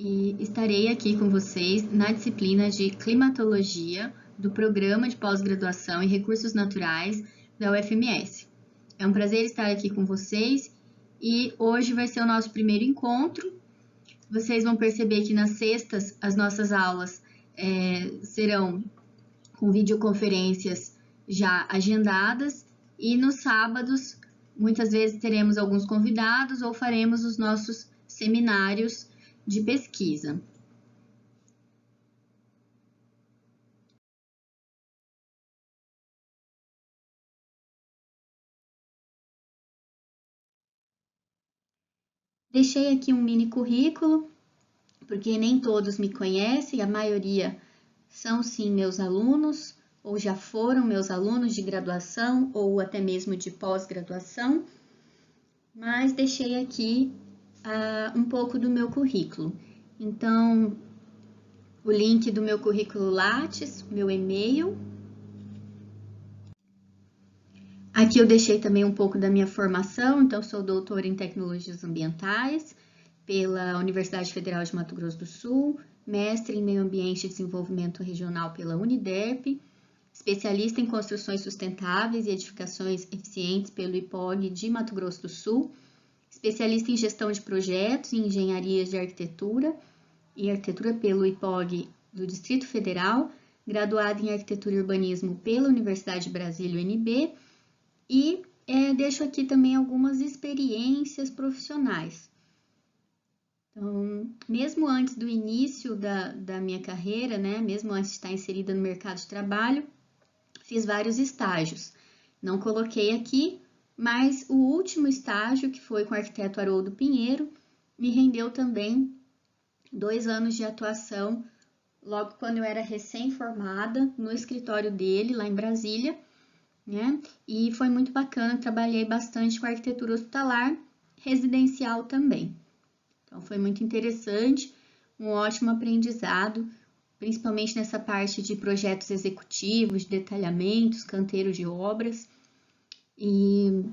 e estarei aqui com vocês na disciplina de Climatologia do Programa de Pós-Graduação em Recursos Naturais da UFMS. É um prazer estar aqui com vocês e hoje vai ser o nosso primeiro encontro. Vocês vão perceber que nas sextas as nossas aulas serão com videoconferências já agendadas e nos sábados muitas vezes teremos alguns convidados ou faremos os nossos seminários de pesquisa. Deixei aqui um mini currículo, porque nem todos me conhecem, a maioria são sim meus alunos, ou já foram meus alunos de graduação, ou até mesmo de pós-graduação, mas deixei aqui um pouco do meu currículo. Então, o link do meu currículo Lattes, meu e-mail. Aqui eu deixei também um pouco da minha formação, então sou doutora em Tecnologias Ambientais pela Universidade Federal de Mato Grosso do Sul, mestre em Meio Ambiente e Desenvolvimento Regional pela Uniderp, especialista em construções sustentáveis e edificações eficientes pelo IPOG de Mato Grosso do Sul, especialista em gestão de projetos e engenharias de arquitetura e arquitetura pelo IPOG do Distrito Federal, graduada em arquitetura e urbanismo pela Universidade de Brasília, UNB, e deixo aqui também algumas experiências profissionais. Então, mesmo antes do início da minha carreira, né, mesmo antes de estar inserida no mercado de trabalho, fiz vários estágios. Não coloquei aqui, mas o último estágio, que foi com o arquiteto Haroldo Pinheiro, me rendeu também 2 anos de atuação, logo quando eu era recém-formada, no escritório dele, lá em Brasília, né? E foi muito bacana, trabalhei bastante com arquitetura hospitalar, residencial também. Então, foi muito interessante, um ótimo aprendizado, principalmente nessa parte de projetos executivos, de detalhamentos, canteiro de obras, e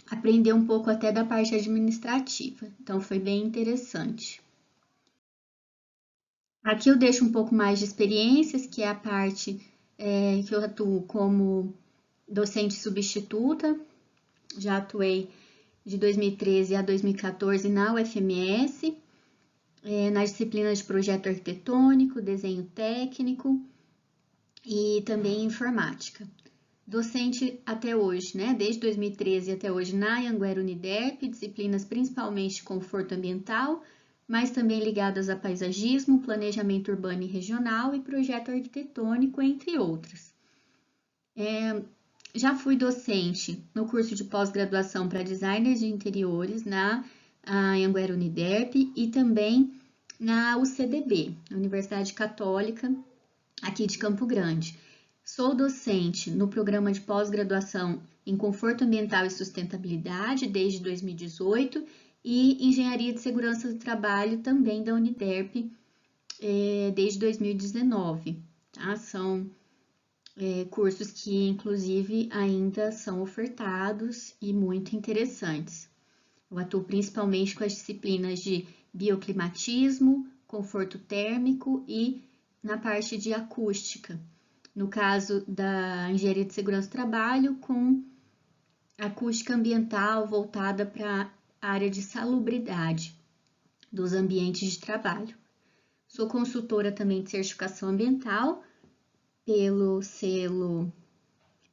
aprender um pouco até da parte administrativa. Então, foi bem interessante. Aqui eu deixo um pouco mais de experiências, que é a parte que eu atuo como docente substituta. Já atuei de 2013 a 2014 na UFMS, nas disciplinas de projeto arquitetônico, desenho técnico e também informática. Docente até hoje, né? Desde 2013 até hoje na Anhanguera Uniderp, disciplinas principalmente de conforto ambiental, mas também ligadas a paisagismo, planejamento urbano e regional e projeto arquitetônico, entre outras. Já fui docente no curso de pós-graduação para designers de interiores na Anhanguera Uniderp e também na UCDB, Universidade Católica, aqui de Campo Grande. Sou docente no programa de pós-graduação em Conforto Ambiental e Sustentabilidade desde 2018 e Engenharia de Segurança do Trabalho também da Uniderp desde 2019. Tá? São cursos que, inclusive, ainda são ofertados e muito interessantes. Eu atuo principalmente com as disciplinas de bioclimatismo, conforto térmico e na parte de acústica. No caso da engenharia de segurança do trabalho, com acústica ambiental voltada para a área de salubridade dos ambientes de trabalho. Sou consultora também de certificação ambiental pelo selo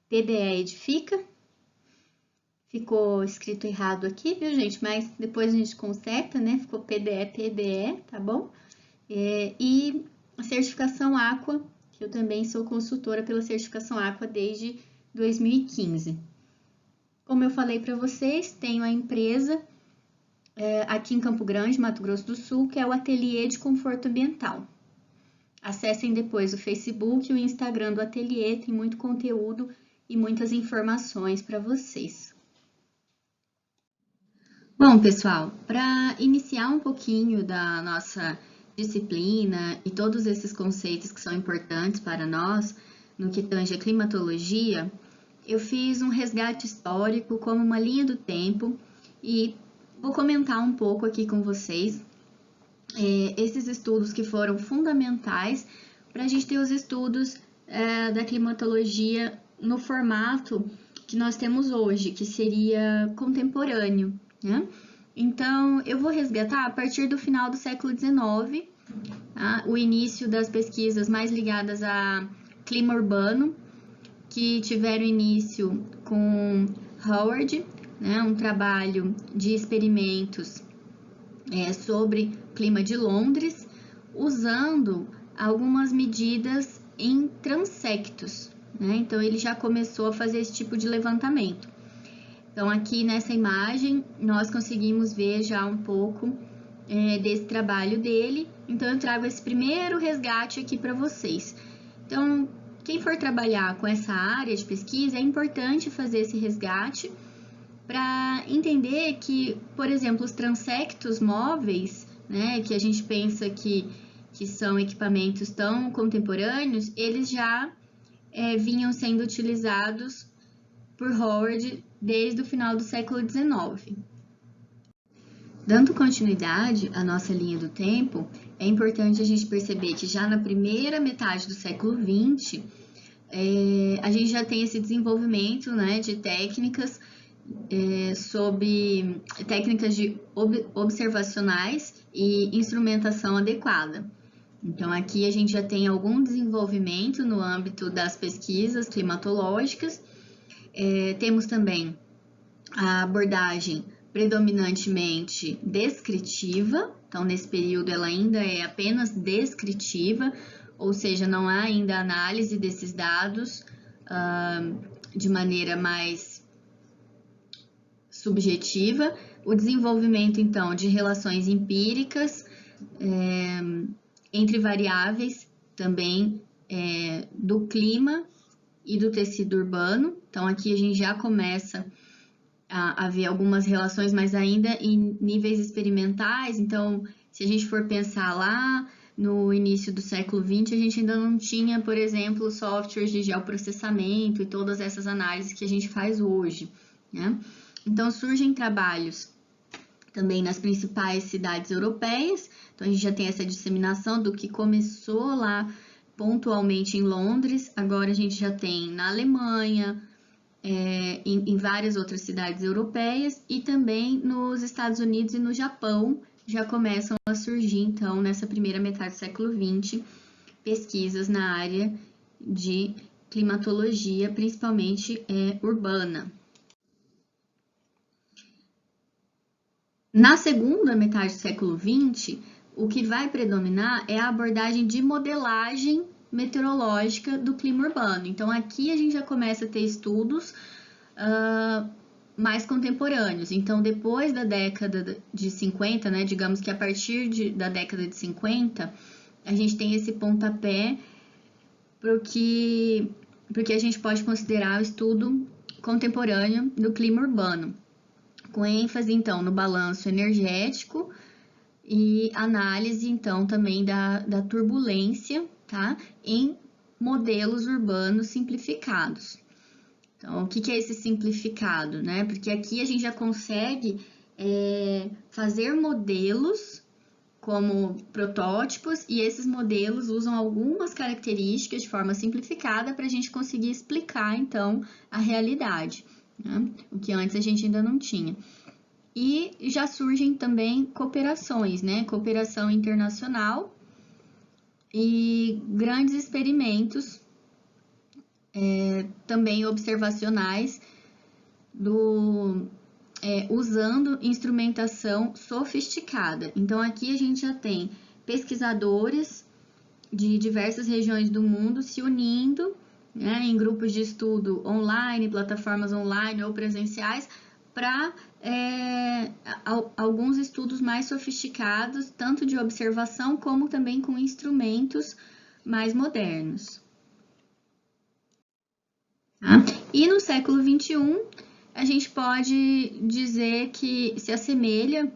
PDE Edifica. Ficou escrito errado aqui, viu, gente? Mas depois a gente conserta, né? Ficou PDE, tá bom? E a certificação Aqua, que eu também sou consultora pela certificação Aqua desde 2015. Como eu falei para vocês, tenho a empresa aqui em Campo Grande, Mato Grosso do Sul, que é o Ateliê de Conforto Ambiental. Acessem depois o Facebook e o Instagram do Ateliê, tem muito conteúdo e muitas informações para vocês. Bom, pessoal, para iniciar um pouquinho da nossa disciplina e todos esses conceitos que são importantes para nós no que tange a climatologia, eu fiz um resgate histórico como uma linha do tempo e vou comentar um pouco aqui com vocês esses estudos que foram fundamentais para a gente ter os estudos da climatologia no formato que nós temos hoje, que seria contemporâneo, né? Então, eu vou resgatar a partir do final do século XIX, tá? O início das pesquisas mais ligadas a clima urbano, que tiveram início com Howard, né? Um trabalho de experimentos sobre clima de Londres, usando algumas medidas em transectos, né? Então, ele já começou a fazer esse tipo de levantamento. Então, aqui nessa imagem, nós conseguimos ver já um pouco desse trabalho dele. Então, eu trago esse primeiro resgate aqui para vocês. Então, quem for trabalhar com essa área de pesquisa, é importante fazer esse resgate para entender que, por exemplo, os transectos móveis, né, que a gente pensa que são equipamentos tão contemporâneos, eles já vinham sendo utilizados por Howard desde o final do século XIX. Dando continuidade à nossa linha do tempo, é importante a gente perceber que já na primeira metade do século XX, a gente já tem esse desenvolvimento, né, de técnicas sobre técnicas de observacionais e instrumentação adequada. Então, aqui a gente já tem algum desenvolvimento no âmbito das pesquisas climatológicas. Temos também a abordagem predominantemente descritiva, então nesse período ela ainda é apenas descritiva, ou seja, não há ainda análise desses dados de maneira mais subjetiva. O desenvolvimento, então, de relações empíricas entre variáveis também do clima e do tecido urbano. Então, aqui a gente já começa a ver algumas relações, mas ainda em níveis experimentais. Então, se a gente for pensar lá no início do século XX, a gente ainda não tinha, por exemplo, softwares de geoprocessamento e todas essas análises que a gente faz hoje, né? Então, surgem trabalhos também nas principais cidades europeias. Então, a gente já tem essa disseminação do que começou lá pontualmente em Londres, agora a gente já tem na Alemanha, em várias outras cidades europeias, e também nos Estados Unidos e no Japão já começam a surgir, então, nessa primeira metade do século XX, pesquisas na área de climatologia, principalmente urbana. Na segunda metade do século XX, o que vai predominar é a abordagem de modelagem meteorológica do clima urbano. Então, aqui a gente já começa a ter estudos mais contemporâneos. Então, depois da década de 50, né, digamos que a partir da década de 50, a gente tem esse pontapé porque a gente pode considerar o estudo contemporâneo do clima urbano, com ênfase, então, no balanço energético e análise, então, também da turbulência, tá? Em modelos urbanos simplificados. Então, o que é esse simplificado, né? Porque aqui a gente já consegue fazer modelos como protótipos, e esses modelos usam algumas características de forma simplificada para a gente conseguir explicar, então, a realidade, né? O que antes a gente ainda não tinha. E já surgem também cooperações, né? Cooperação internacional e grandes experimentos também observacionais usando instrumentação sofisticada. Então, aqui a gente já tem pesquisadores de diversas regiões do mundo se unindo, né, em grupos de estudo online, plataformas online ou presenciais, para alguns estudos mais sofisticados, tanto de observação como também com instrumentos mais modernos. Tá? E no século XXI, a gente pode dizer que se assemelha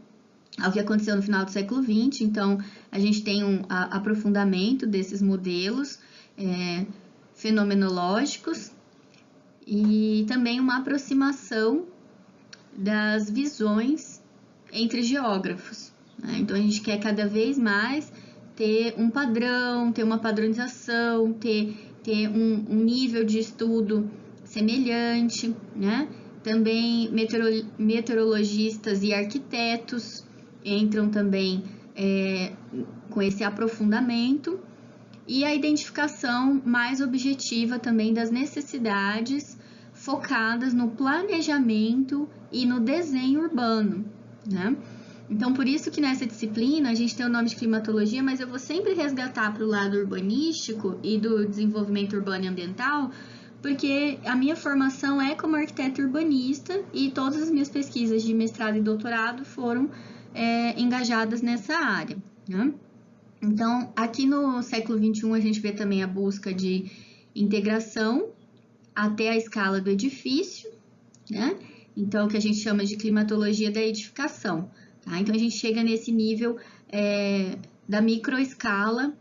ao que aconteceu no final do século XX. Então, a gente tem um aprofundamento desses modelos fenomenológicos e também uma aproximação das visões entre geógrafos, né? Então, a gente quer cada vez mais ter um padrão, ter uma padronização, ter um nível de estudo semelhante, né? Também meteorologistas e arquitetos entram também com esse aprofundamento, e a identificação mais objetiva também das necessidades focadas no planejamento e no desenho urbano, né? Então, por isso que nessa disciplina a gente tem o nome de climatologia, mas eu vou sempre resgatar para o lado urbanístico e do desenvolvimento urbano e ambiental, porque a minha formação é como arquiteta urbanista e todas as minhas pesquisas de mestrado e doutorado foram engajadas nessa área, né? Então, aqui no século XXI, a gente vê também a busca de integração até a escala do edifício, né? Então, o que a gente chama de climatologia da edificação, tá? Então, a gente chega nesse nível da microescala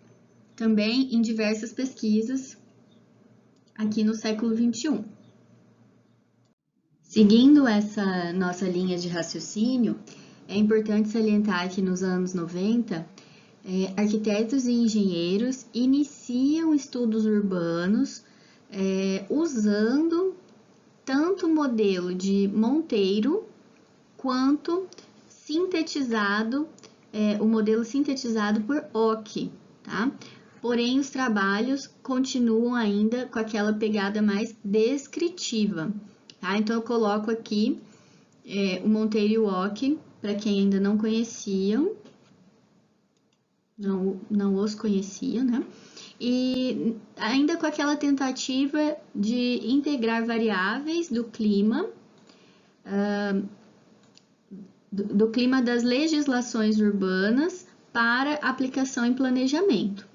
também em diversas pesquisas aqui no século XXI. Seguindo essa nossa linha de raciocínio, é importante salientar que nos anos 90, arquitetos e engenheiros iniciam estudos urbanos usando tanto o modelo de Monteiro quanto o modelo sintetizado por Ock, tá? Porém, os trabalhos continuam ainda com aquela pegada mais descritiva, tá? Então, eu coloco aqui o Monteiro e o Ock, para quem ainda não conheciam, não os conhecia, né? E ainda com aquela tentativa de integrar variáveis do clima, do clima das legislações urbanas para aplicação em planejamento,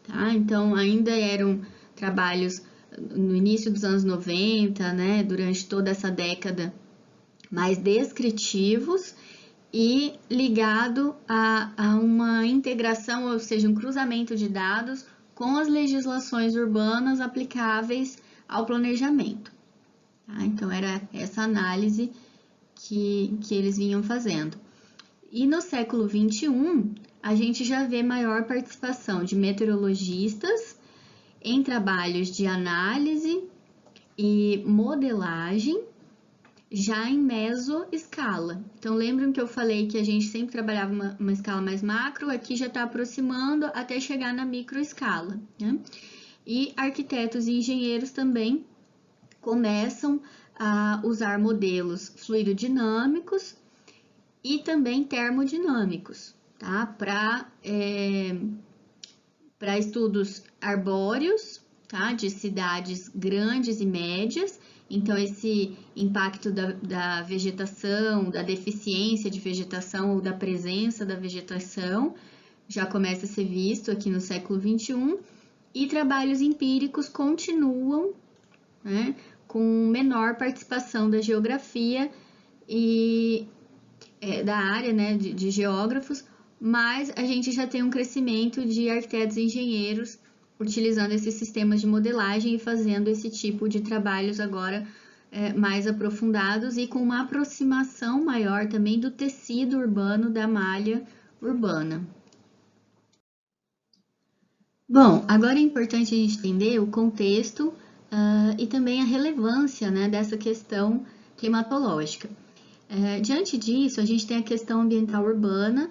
tá? Então, ainda eram trabalhos no início dos anos 90, né? Durante toda essa década, mais descritivos, e ligado a uma integração, ou seja, um cruzamento de dados com as legislações urbanas aplicáveis ao planejamento, tá? Então, era essa análise que eles vinham fazendo. E no século XXI, a gente já vê maior participação de meteorologistas em trabalhos de análise e modelagem, já em mesoescala. Então, lembram que eu falei que a gente sempre trabalhava uma escala mais macro, aqui já está aproximando até chegar na microescala, né? E arquitetos e engenheiros também começam a usar modelos fluidodinâmicos e também termodinâmicos, tá? Para estudos arbóreos, tá? De cidades grandes e médias. Então, esse impacto da vegetação, da deficiência de vegetação ou da presença da vegetação já começa a ser visto aqui no século XXI, e trabalhos empíricos continuam, né, com menor participação da geografia e da área, né, de geógrafos, mas a gente já tem um crescimento de arquitetos e engenheiros utilizando esses sistemas de modelagem e fazendo esse tipo de trabalhos agora mais aprofundados e com uma aproximação maior também do tecido urbano, da malha urbana. Bom, agora é importante a gente entender o contexto e também a relevância, né, dessa questão climatológica. Diante disso, a gente tem a questão ambiental urbana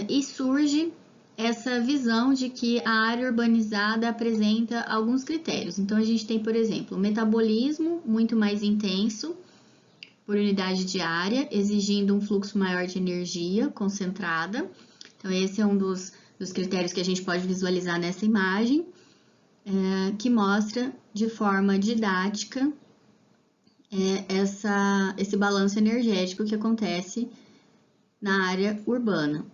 e surge essa visão de que a área urbanizada apresenta alguns critérios. Então, a gente tem, por exemplo, o metabolismo muito mais intenso por unidade de área, exigindo um fluxo maior de energia concentrada. Então, esse é um dos critérios que a gente pode visualizar nessa imagem, que mostra de forma didática esse balanço energético que acontece na área urbana.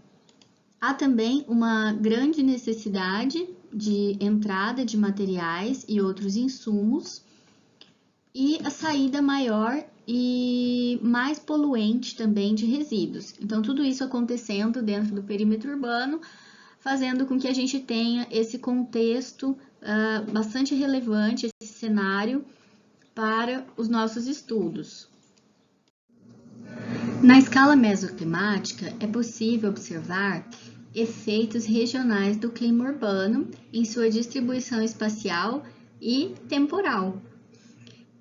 Há também uma grande necessidade de entrada de materiais e outros insumos e a saída maior e mais poluente também de resíduos. Então, tudo isso acontecendo dentro do perímetro urbano, fazendo com que a gente tenha esse contexto bastante relevante, esse cenário para os nossos estudos. Na escala mesoclimática, é possível observar efeitos regionais do clima urbano em sua distribuição espacial e temporal.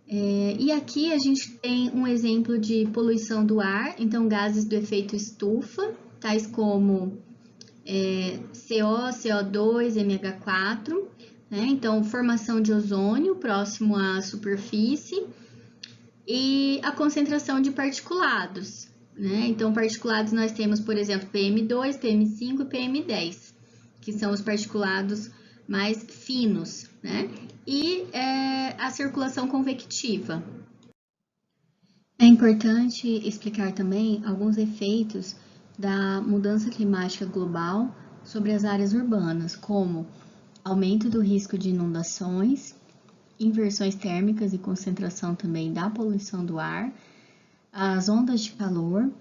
E aqui a gente tem um exemplo de poluição do ar, então gases do efeito estufa, tais como CO, CO2, MH4, né? Então formação de ozônio próximo à superfície e a concentração de particulados, né? Então particulados nós temos, por exemplo, PM2, PM5 e PM10, que são os particulados mais finos, né? E a circulação convectiva. É importante explicar também alguns efeitos da mudança climática global sobre as áreas urbanas, como aumento do risco de inundações, inversões térmicas e concentração também da poluição do ar, as ondas de calor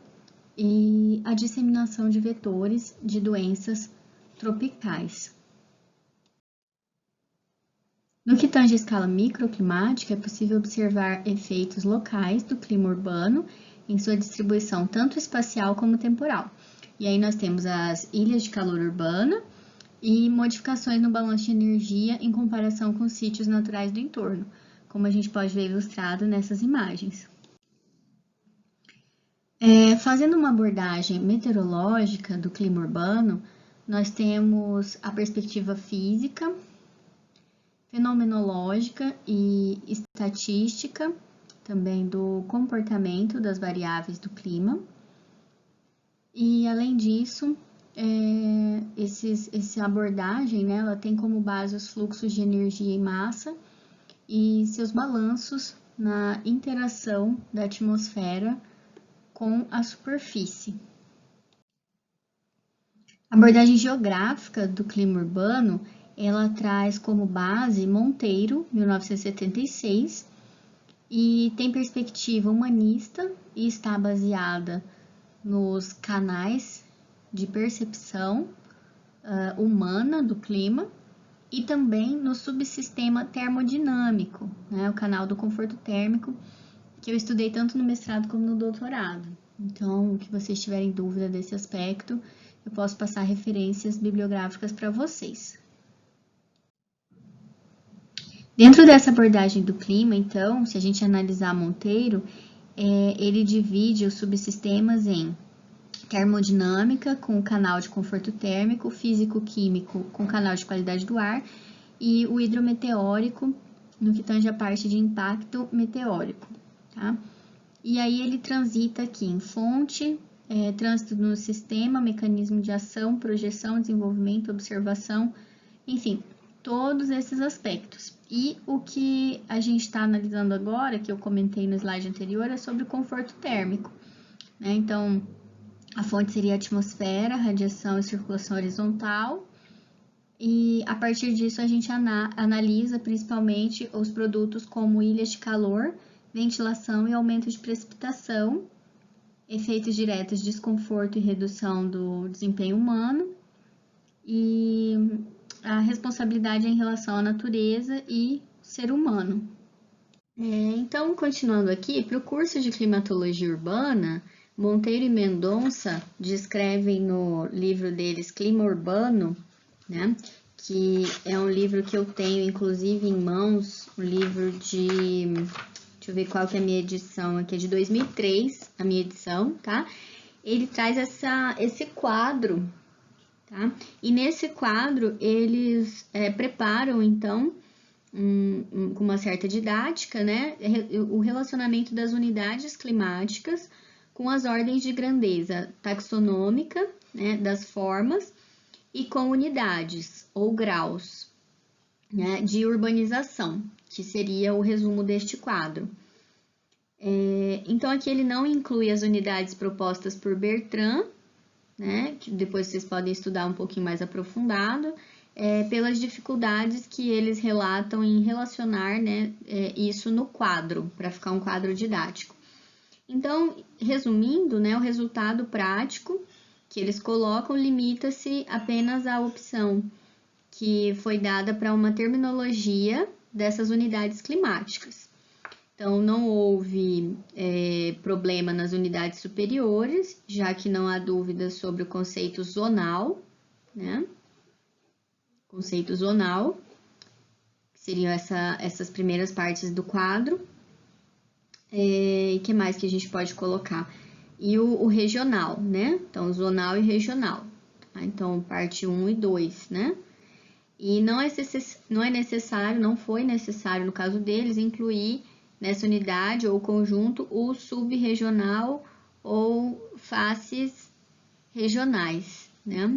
e a disseminação de vetores de doenças tropicais. No que tange a escala microclimática, é possível observar efeitos locais do clima urbano em sua distribuição tanto espacial como temporal. E aí nós temos as ilhas de calor urbana e modificações no balanço de energia em comparação com os sítios naturais do entorno, como a gente pode ver ilustrado nessas imagens. Fazendo uma abordagem meteorológica do clima urbano, nós temos a perspectiva física, fenomenológica e estatística, também do comportamento das variáveis do clima. E, além disso, essa abordagem, né, ela tem como base os fluxos de energia e massa e seus balanços na interação da atmosfera com a superfície. A abordagem geográfica do clima urbano, ela traz como base Monteiro, 1976, e tem perspectiva humanista e está baseada nos canais de percepção humana do clima e também no subsistema termodinâmico, né, o canal do conforto térmico, que eu estudei tanto no mestrado como no doutorado. Então, se vocês tiverem dúvida desse aspecto, eu posso passar referências bibliográficas para vocês. Dentro dessa abordagem do clima, então, se a gente analisar Monteiro, ele divide os subsistemas em termodinâmica, com o canal de conforto térmico, físico-químico, com o canal de qualidade do ar, e o hidrometeórico, no que tange a parte de impacto meteórico, tá? E aí ele transita aqui em fonte, trânsito no sistema, mecanismo de ação, projeção, desenvolvimento, observação, enfim, todos esses aspectos. E o que a gente está analisando agora, que eu comentei no slide anterior, é sobre o conforto térmico, né? Então, a fonte seria a atmosfera, radiação e circulação horizontal, e a partir disso a gente analisa principalmente os produtos como ilhas de calor, ventilação e aumento de precipitação, efeitos diretos de desconforto e redução do desempenho humano, e a responsabilidade em relação à natureza e ser humano. Então, continuando aqui, para o curso de climatologia urbana, Monteiro e Mendonça descrevem no livro deles Clima Urbano, né, que é um livro que eu tenho, inclusive, em mãos, um livro de... Deixa eu ver qual que é a minha edição aqui, é de 2003, a minha edição, tá? Ele traz esse quadro, tá? E nesse quadro, eles preparam, então, com uma certa didática, né, o relacionamento das unidades climáticas com as ordens de grandeza taxonômica, né, das formas e com unidades ou graus, né, de urbanização, que seria o resumo deste quadro. Então, aqui ele não inclui as unidades propostas por Bertrand, né, que depois vocês podem estudar um pouquinho mais aprofundado, pelas dificuldades que eles relatam em relacionar, né, isso no quadro, para ficar um quadro didático. Então, resumindo, né, o resultado prático que eles colocam limita-se apenas à opção que foi dada para uma terminologia dessas unidades climáticas. Então, não houve problema nas unidades superiores, já que não há dúvida sobre o conceito zonal, né? Conceito zonal, que seriam essas primeiras partes do quadro. E que mais que a gente pode colocar? E o regional, né? Então, zonal e regional. Tá? Então, parte 1 e 2, né? E não é necessário, não foi necessário, no caso deles, incluir nessa unidade ou conjunto o subregional ou faces regionais, né?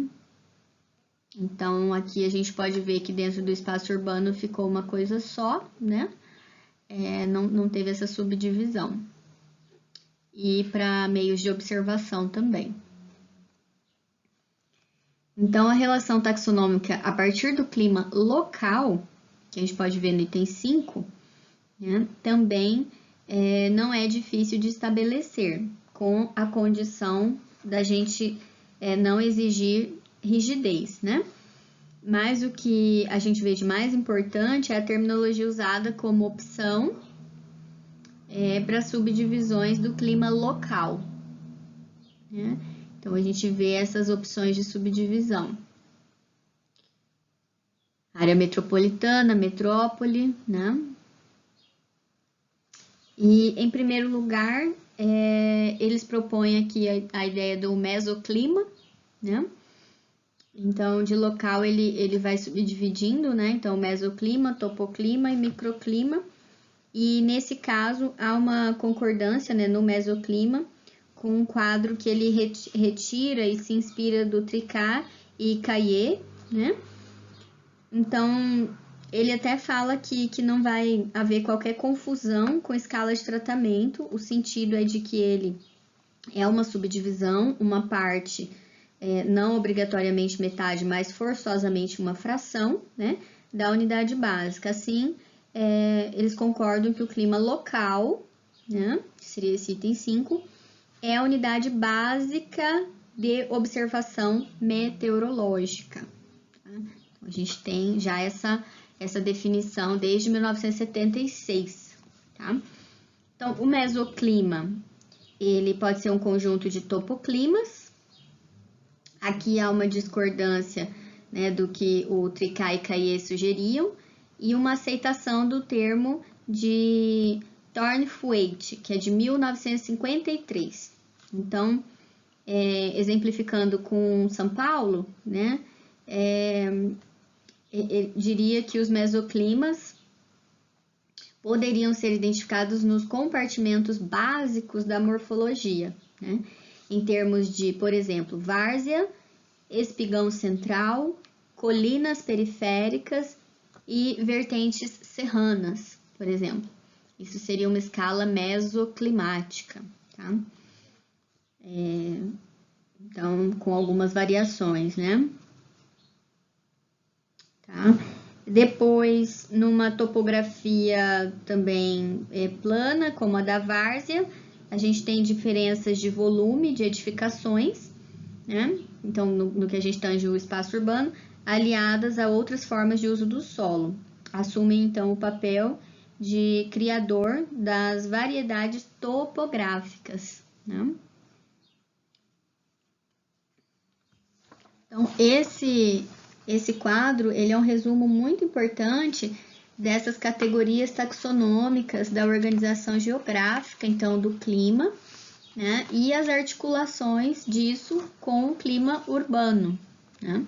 Então, aqui a gente pode ver que dentro do espaço urbano ficou uma coisa só, né? Não teve essa subdivisão. E para meios de observação também. Então, a relação taxonômica a partir do clima local, que a gente pode ver no item 5, né, também não é difícil de estabelecer, com a condição da gente não exigir rigidez, né? Mas o que a gente vê de mais importante é a terminologia usada como opção para subdivisões do clima local, né? Então, a gente vê essas opções de subdivisão. Área metropolitana, metrópole, né? E, em primeiro lugar, eles propõem aqui a ideia do mesoclima, né? Então, de local, ele vai subdividindo, né? Então, mesoclima, topoclima e microclima. E, nesse caso, há uma concordância, né, no mesoclima, com um quadro que ele retira e se inspira do Tricard e Caillier, né? Então, ele até fala que não vai haver qualquer confusão com escala de tratamento. O sentido é de que ele é uma subdivisão, uma parte, não obrigatoriamente metade, mas forçosamente uma fração, né, da unidade básica. Assim, eles concordam que o clima local, né, que seria esse item 5, é a unidade básica de observação meteorológica. Tá? Então, a gente tem já essa definição desde 1976. Tá? Então, o mesoclima, ele pode ser um conjunto de topoclimas. Aqui há uma discordância, né, do que o Tricard e Caillier sugeriam, e uma aceitação do termo de Thornthwaite, que é de 1953. Então, exemplificando com São Paulo, né, diria que os mesoclimas poderiam ser identificados nos compartimentos básicos da morfologia, né, em termos de, por exemplo, várzea, espigão central, colinas periféricas e vertentes serranas, por exemplo. Isso seria uma escala mesoclimática, tá? Então, com algumas variações, né? Tá? Depois, numa topografia também plana, como a da várzea, a gente tem diferenças de volume de edificações, né? Então, no que a gente tange o espaço urbano, aliadas a outras formas de uso do solo. Assumem, então, o papel de criador das variedades topográficas, né? Então, esse quadro, ele é um resumo muito importante dessas categorias taxonômicas da organização geográfica, então, do clima, né? E as articulações disso com o clima urbano, né?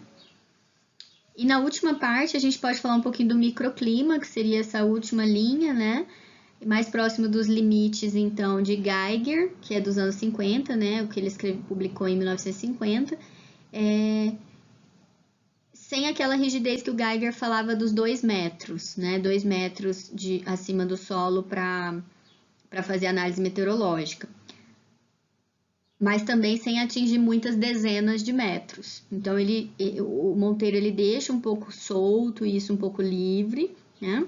E na última parte, a gente pode falar um pouquinho do microclima, que seria essa última linha, né? Mais próximo dos limites, então, de Geiger, que é dos anos 50, né? O que ele publicou em 1950. Sem aquela rigidez que o Geiger falava dos 2 metros, né? 2 metros acima do solo para fazer análise meteorológica. Mas também sem atingir muitas dezenas de metros. Então, o Monteiro ele deixa um pouco solto, isso um pouco livre, né?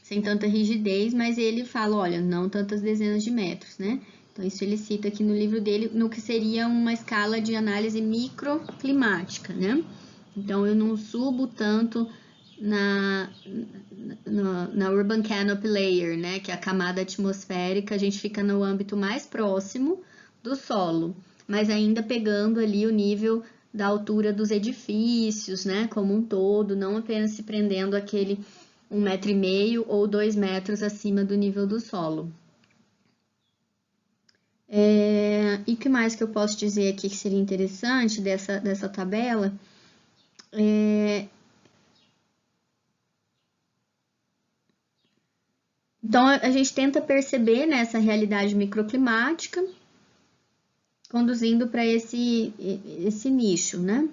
Sem tanta rigidez, mas ele fala, olha, não tantas dezenas de metros, né? Então, isso ele cita aqui no livro dele, no que seria uma escala de análise microclimática, né? Então, eu não subo tanto na Urban Canopy Layer, né, que é a camada atmosférica, a gente fica no âmbito mais próximo do solo, mas ainda pegando ali o nível da altura dos edifícios, né, como um todo, não apenas se prendendo aquele 1,5 metro ou 2 metros acima do nível do solo. E o que mais que eu posso dizer aqui que seria interessante dessa tabela? Então, a gente tenta perceber, né, essa realidade microclimática, conduzindo para esse nicho, né?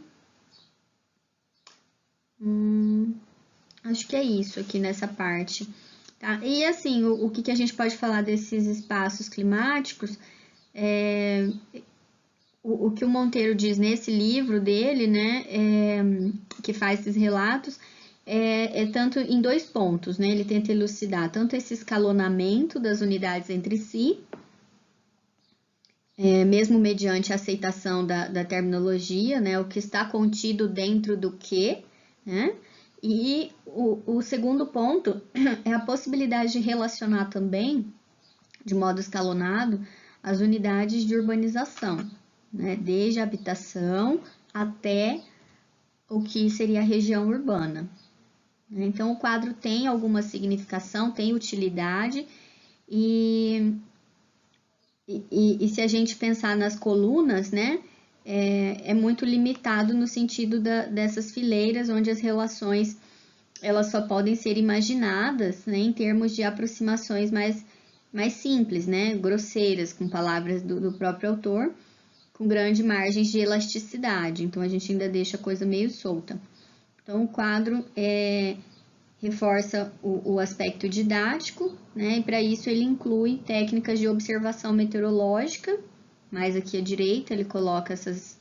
Acho que é isso aqui nessa parte. Tá? E assim, o que a gente pode falar desses espaços climáticos? O que o Monteiro diz nesse livro dele, né, que faz esses relatos, tanto em 2 pontos, né? Ele tenta elucidar tanto esse escalonamento das unidades entre si, mesmo mediante a aceitação da terminologia, né? O que está contido dentro do que, né? E o segundo ponto é a possibilidade de relacionar também, de modo escalonado, as unidades de urbanização, né? Desde a habitação até o que seria a região urbana. Então, o quadro tem alguma significação, tem utilidade, e se a gente pensar nas colunas, né, é muito limitado no sentido dessas fileiras, onde as relações elas só podem ser imaginadas, né, em termos de aproximações mais simples, né, grosseiras, com palavras do próprio autor, com grandes margens de elasticidade. Então, a gente ainda deixa a coisa meio solta. Então, o quadro reforça o aspecto didático, né? E para isso ele inclui técnicas de observação meteorológica, mais aqui à direita ele coloca esses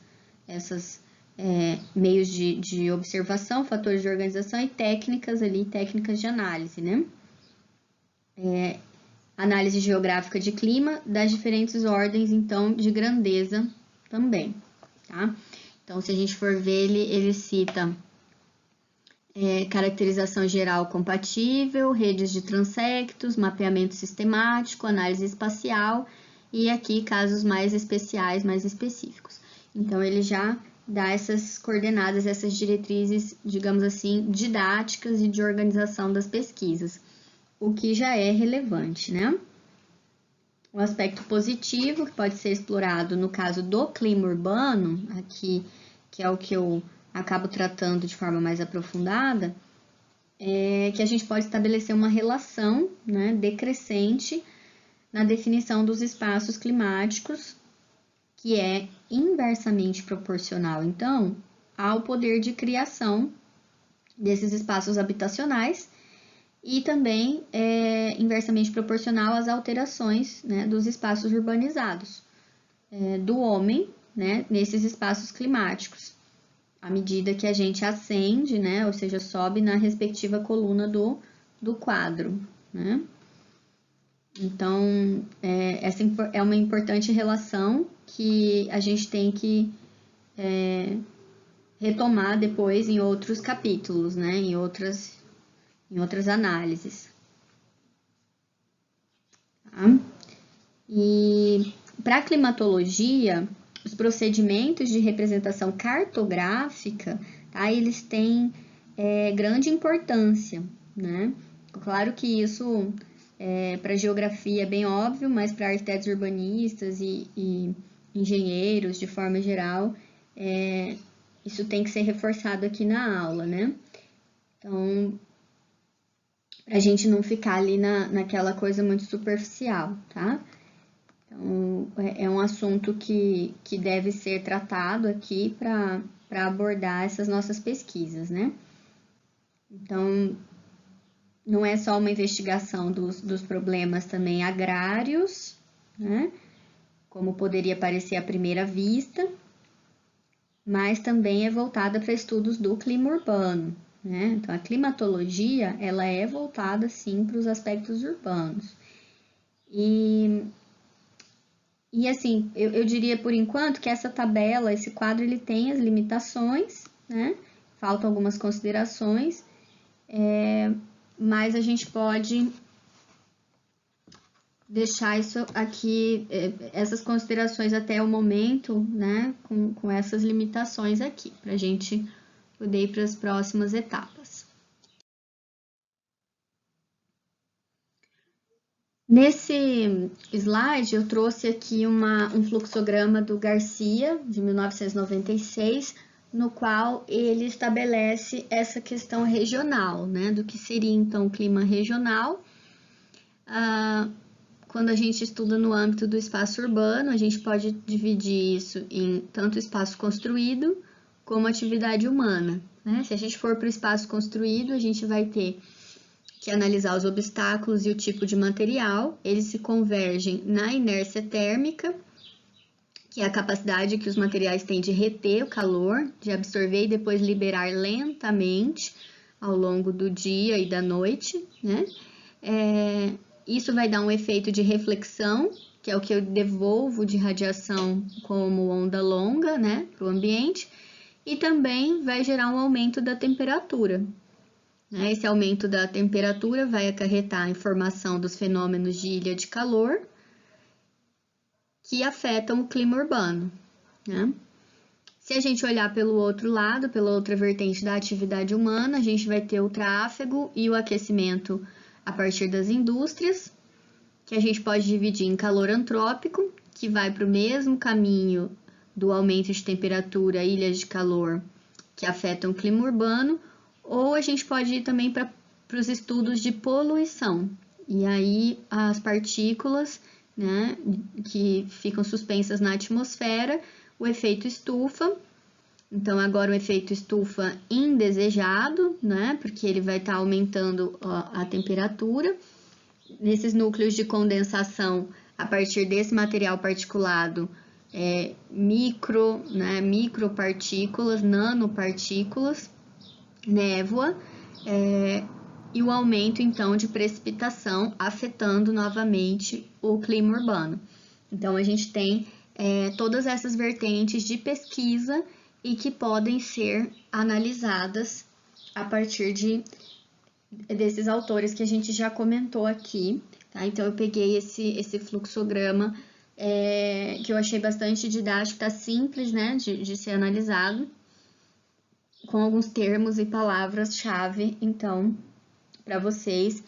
meios de observação, fatores de organização e técnicas ali, técnicas de análise, né? Análise geográfica de clima das diferentes ordens, então, de grandeza também, tá? Então, se a gente for ver, ele cita caracterização geral compatível, redes de transectos, mapeamento sistemático, análise espacial e aqui casos mais especiais, mais específicos. Então, ele já dá essas coordenadas, essas diretrizes, digamos assim, didáticas e de organização das pesquisas, o que já é relevante, né? O aspecto positivo, que pode ser explorado no caso do clima urbano, aqui, que é o que eu acabo tratando de forma mais aprofundada, é que a gente pode estabelecer uma relação, né, decrescente na definição dos espaços climáticos, que é inversamente proporcional, então, ao poder de criação desses espaços habitacionais e também inversamente proporcional às alterações, né, dos espaços urbanizados do homem, né, nesses espaços climáticos, à medida que a gente ascende, né, ou seja, sobe na respectiva coluna do quadro, né? Então, essa é uma importante relação que a gente tem que retomar depois em outros capítulos, né, em outras análises. Tá? E para a climatologia, os procedimentos de representação cartográfica, tá, eles têm grande importância, né? Claro que isso para a geografia é bem óbvio, mas para arquitetos urbanistas e engenheiros, de forma geral, isso tem que ser reforçado aqui na aula, né? Então, para a gente não ficar ali naquela coisa muito superficial, tá? Então, é um assunto que deve ser tratado aqui para abordar essas nossas pesquisas, né? Então, não é só uma investigação dos problemas também agrários, né? Como poderia parecer à primeira vista, mas também é voltada para estudos do clima urbano, né? Então, a climatologia, ela é voltada, sim, para os aspectos urbanos. E assim, eu diria por enquanto que essa tabela, esse quadro, ele tem as limitações, né? Faltam algumas considerações, mas a gente pode deixar isso aqui, essas considerações até o momento, né, com essas limitações aqui, para a gente poder ir para as próximas etapas. Nesse slide, eu trouxe aqui um fluxograma do Garcia, de 1996, no qual ele estabelece essa questão regional, né, do que seria, então, o clima regional. Quando a gente estuda no âmbito do espaço urbano, a gente pode dividir isso em tanto espaço construído como atividade humana, né? Se a gente for para o espaço construído, a gente vai ter que analisar os obstáculos e o tipo de material. Eles se convergem na inércia térmica, que é a capacidade que os materiais têm de reter o calor, de absorver e depois liberar lentamente ao longo do dia e da noite, né? Isso vai dar um efeito de reflexão, que é o que eu devolvo de radiação como onda longa, né, para o ambiente, e também vai gerar um aumento da temperatura. Esse aumento da temperatura vai acarretar a formação dos fenômenos de ilha de calor, que afetam o clima urbano, né? Se a gente olhar pelo outro lado, pela outra vertente da atividade humana, a gente vai ter o tráfego e o aquecimento a partir das indústrias, que a gente pode dividir em calor antrópico, que vai para o mesmo caminho do aumento de temperatura, ilhas de calor, que afetam o clima urbano, ou a gente pode ir também para os estudos de poluição, e aí as partículas, né, que ficam suspensas na atmosfera, o efeito estufa. Então, agora o efeito estufa indesejado, né, porque ele vai estar aumentando a temperatura. Nesses núcleos de condensação, a partir desse material particulado, micropartículas, nanopartículas, névoa, e o aumento, então, de precipitação, afetando novamente o clima urbano. Então, a gente tem todas essas vertentes de pesquisa e que podem ser analisadas a partir desses autores que a gente já comentou aqui, tá? Então, eu peguei esse fluxograma que eu achei bastante didático, tá simples, né, de ser analisado, com alguns termos e palavras-chave, então, para vocês,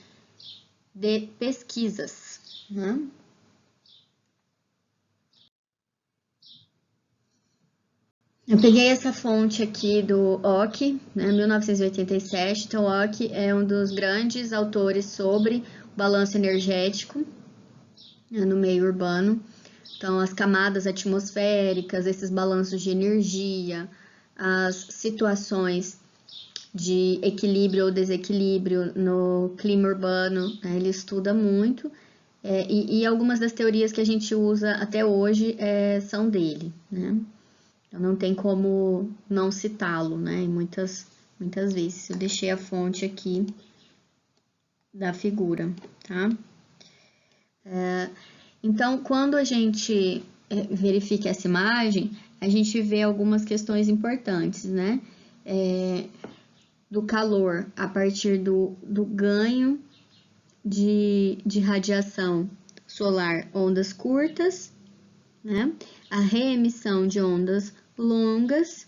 de pesquisas, né? Eu peguei essa fonte aqui do Ock, né, 1987. Então, Ock é um dos grandes autores sobre o balanço energético, né, no meio urbano. Então, as camadas atmosféricas, esses balanços de energia, as situações de equilíbrio ou desequilíbrio no clima urbano, né, ele estuda muito. E algumas das teorias que a gente usa até hoje são dele, né? Então, não tem como não citá-lo, né? Muitas vezes. Eu deixei a fonte aqui da figura, tá? Então, quando a gente verifica essa imagem, a gente vê algumas questões importantes, né? Do calor a partir do ganho de radiação solar, ondas curtas, né? A reemissão de ondas longas,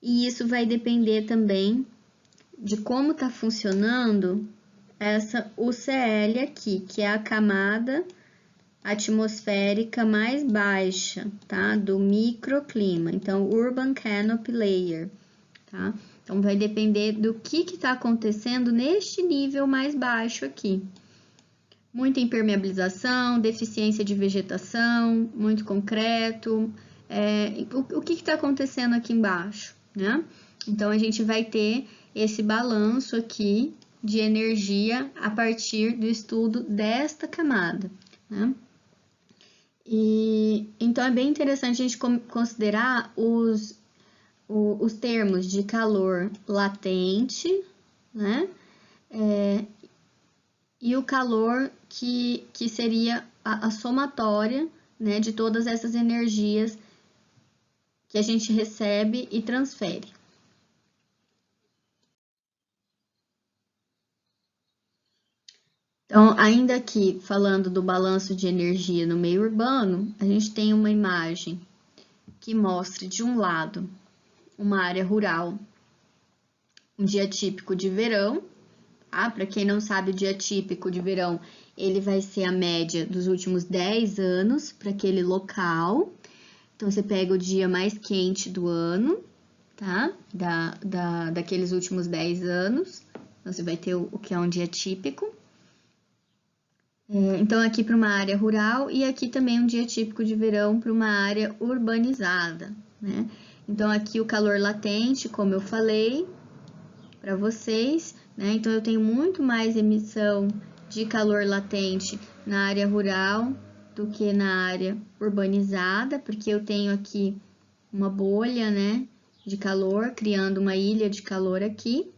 e isso vai depender também de como está funcionando essa UCL aqui, que é a camada atmosférica mais baixa, tá? Do microclima, então Urban Canopy Layer, tá? Então vai depender do que está acontecendo neste nível mais baixo aqui. Muita impermeabilização, deficiência de vegetação, muito concreto. O que está acontecendo aqui embaixo, né? Então, a gente vai ter esse balanço aqui de energia a partir do estudo desta camada, né? Então, é bem interessante a gente considerar os termos de calor latente, né? E o calor que seria a somatória, né, de todas essas energias que a gente recebe e transfere. Então, ainda aqui falando do balanço de energia no meio urbano, a gente tem uma imagem que mostra, de um lado, uma área rural, um dia típico de verão. Para quem não sabe, o dia típico de verão, ele vai ser a média dos últimos 10 anos para aquele local. Então, você pega o dia mais quente do ano, tá? Daqueles últimos 10 anos. Então, você vai ter o que é um dia típico. Então, aqui para uma área rural e aqui também um dia típico de verão para uma área urbanizada, né? Então, aqui o calor latente, como eu falei para vocês, né? Então, eu tenho muito mais emissão de calor latente na área rural do que na área urbanizada, porque eu tenho aqui uma bolha, né, de calor, criando uma ilha de calor aqui.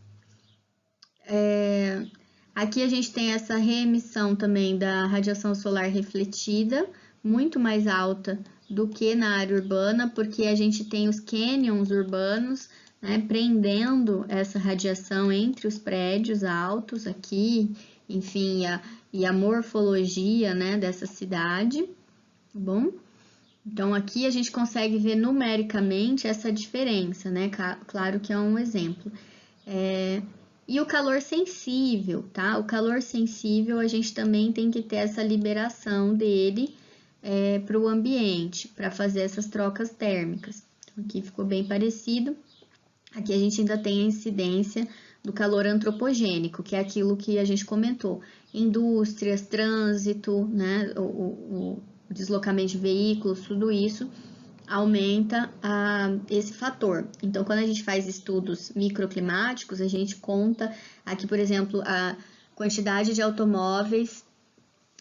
Aqui a gente tem essa reemissão também da radiação solar refletida, muito mais alta do que na área urbana, porque a gente tem os cânions urbanos, né, prendendo essa radiação entre os prédios altos aqui, enfim, e a morfologia, né, dessa cidade, tá bom? Então, aqui a gente consegue ver numericamente essa diferença, né? Claro que é um exemplo. E o calor sensível, tá? O calor sensível, a gente também tem que ter essa liberação dele para o ambiente, para fazer essas trocas térmicas. Então, aqui ficou bem parecido. Aqui a gente ainda tem a incidência do calor antropogênico, que é aquilo que a gente comentou. Indústrias, trânsito, né? O deslocamento de veículos, tudo isso aumenta esse fator. Então, quando a gente faz estudos microclimáticos, a gente conta aqui, por exemplo, a quantidade de automóveis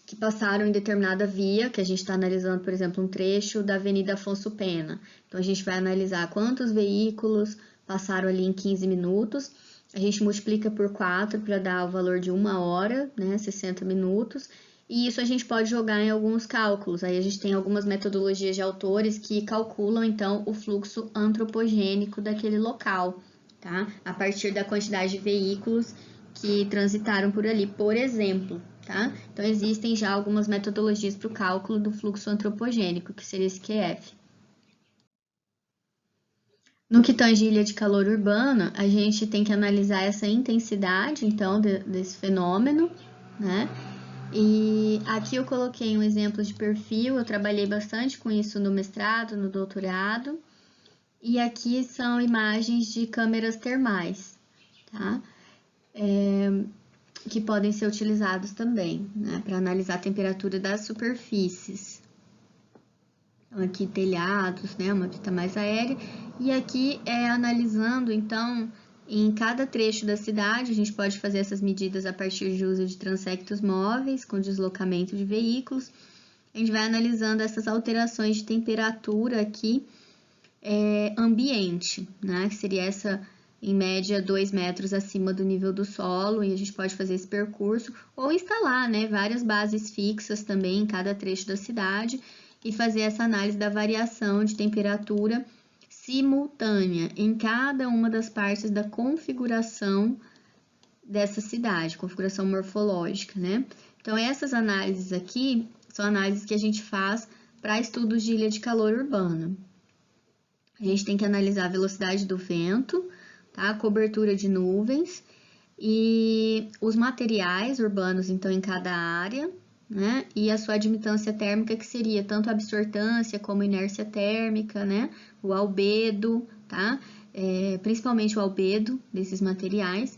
que passaram em determinada via, que a gente está analisando, por exemplo, um trecho da Avenida Afonso Pena. Então, a gente vai analisar quantos veículos passaram ali em 15 minutos, a gente multiplica por 4 para dar o valor de 1 hora, né, 60 minutos, e isso a gente pode jogar em alguns cálculos. Aí a gente tem algumas metodologias de autores que calculam, então, o fluxo antropogênico daquele local, tá? A partir da quantidade de veículos que transitaram por ali, por exemplo, tá? Então, existem já algumas metodologias para o cálculo do fluxo antropogênico, que seria esse QF. No que tange ilha de calor urbana, a gente tem que analisar essa intensidade, então, desse fenômeno, né? E aqui eu coloquei um exemplo de perfil, eu trabalhei bastante com isso no mestrado, no doutorado. E aqui são imagens de câmeras termais, tá? Que podem ser utilizados também, né? Para analisar a temperatura das superfícies. Então, aqui telhados, né? Uma vista mais aérea. E aqui analisando, então, em cada trecho da cidade, a gente pode fazer essas medidas a partir de uso de transectos móveis, com deslocamento de veículos. A gente vai analisando essas alterações de temperatura aqui, ambiente, né? Que seria essa, em média, 2 metros acima do nível do solo, e a gente pode fazer esse percurso, ou instalar, né, várias bases fixas também em cada trecho da cidade, e fazer essa análise da variação de temperatura simultânea em cada uma das partes da configuração dessa cidade, configuração morfológica, né? Então, essas análises aqui são análises que a gente faz para estudos de ilha de calor urbana. A gente tem que analisar a velocidade do vento, tá? A cobertura de nuvens e os materiais urbanos, então, em cada área, né? E a sua admitância térmica, que seria tanto a absortância como a inércia térmica, né? O albedo, tá? Principalmente o albedo desses materiais.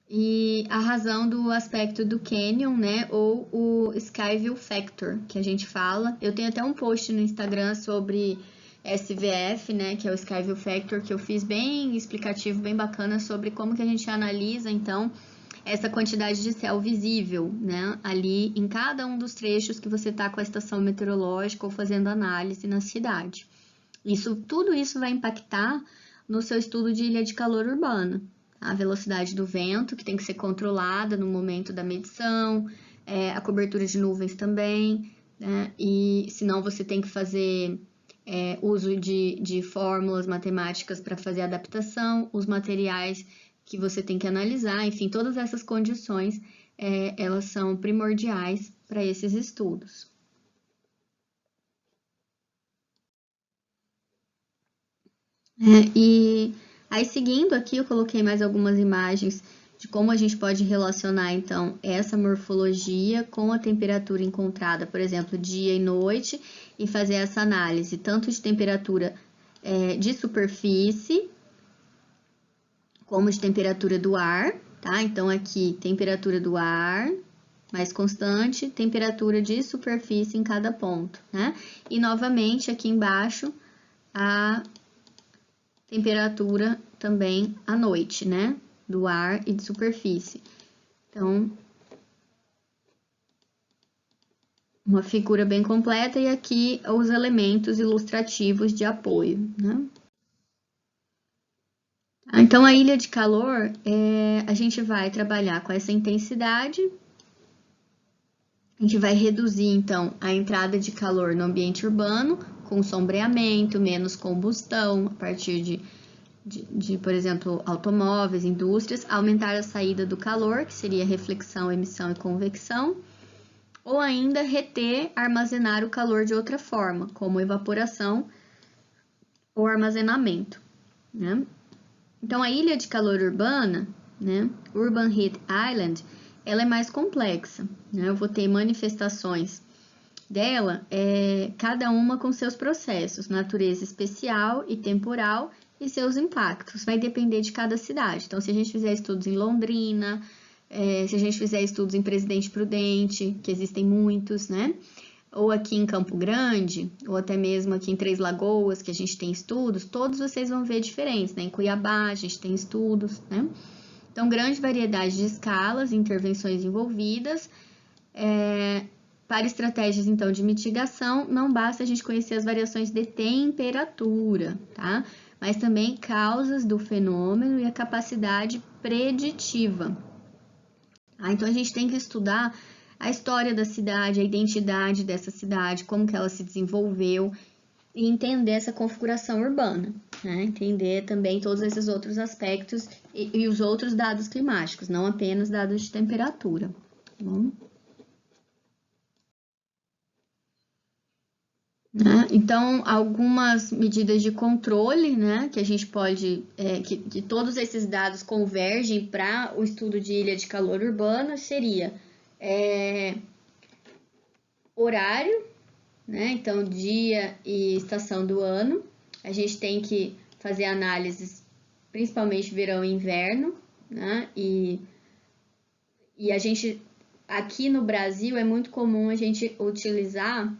E a razão do aspecto do canyon, né? Ou o Sky View Factor, que a gente fala. Eu tenho até um post no Instagram sobre SVF, né? Que é o Sky View Factor, que eu fiz bem explicativo, bem bacana, sobre como que a gente analisa, então, essa quantidade de céu visível, né, ali em cada um dos trechos que você está com a estação meteorológica ou fazendo análise na cidade. Tudo isso vai impactar no seu estudo de ilha de calor urbana. A velocidade do vento, que tem que ser controlada no momento da medição, a cobertura de nuvens também, né, e senão você tem que fazer uso de fórmulas matemáticas para fazer adaptação, os materiais que você tem que analisar, enfim, todas essas condições elas são primordiais para esses estudos. E aí, seguindo aqui, eu coloquei mais algumas imagens de como a gente pode relacionar, então, essa morfologia com a temperatura encontrada, por exemplo, dia e noite, e fazer essa análise, tanto de temperatura de superfície, como de temperatura do ar, tá? Então, aqui, temperatura do ar mais constante, temperatura de superfície em cada ponto, né? E, novamente, aqui embaixo, a temperatura também à noite, né? Do ar e de superfície. Então, uma figura bem completa e aqui os elementos ilustrativos de apoio, né? Então, a ilha de calor, a gente vai trabalhar com essa intensidade. A gente vai reduzir, então, a entrada de calor no ambiente urbano, com sombreamento, menos combustão, a partir de, por exemplo, automóveis, indústrias, aumentar a saída do calor, que seria reflexão, emissão e convecção, ou ainda reter, armazenar o calor de outra forma, como evaporação ou armazenamento, né? Então, a ilha de calor urbana, né, Urban Heat Island, ela é mais complexa, né? Eu vou ter manifestações dela, cada uma com seus processos, natureza especial e temporal e seus impactos. Vai depender de cada cidade. Então, se a gente fizer estudos em Londrina, se a gente fizer estudos em Presidente Prudente, que existem muitos, né? Ou aqui em Campo Grande, ou até mesmo aqui em Três Lagoas, que a gente tem estudos, todos vocês vão ver diferentes, né? Em Cuiabá, a gente tem estudos, né? Então, grande variedade de escalas e intervenções envolvidas. Para estratégias, então, de mitigação, não basta a gente conhecer as variações de temperatura, tá? Mas também causas do fenômeno e a capacidade preditiva. Então, a gente tem que estudar a história da cidade, a identidade dessa cidade, como que ela se desenvolveu e entender essa configuração urbana, né? Entender também todos esses outros aspectos e os outros dados climáticos, não apenas dados de temperatura, tá bom? Né? Então, algumas medidas de controle, né, que a gente pode, que todos esses dados convergem para o estudo de ilha de calor urbana, seria horário, né, então dia e estação do ano, a gente tem que fazer análises, principalmente verão e inverno, né, e a gente, aqui no Brasil, é muito comum a gente utilizar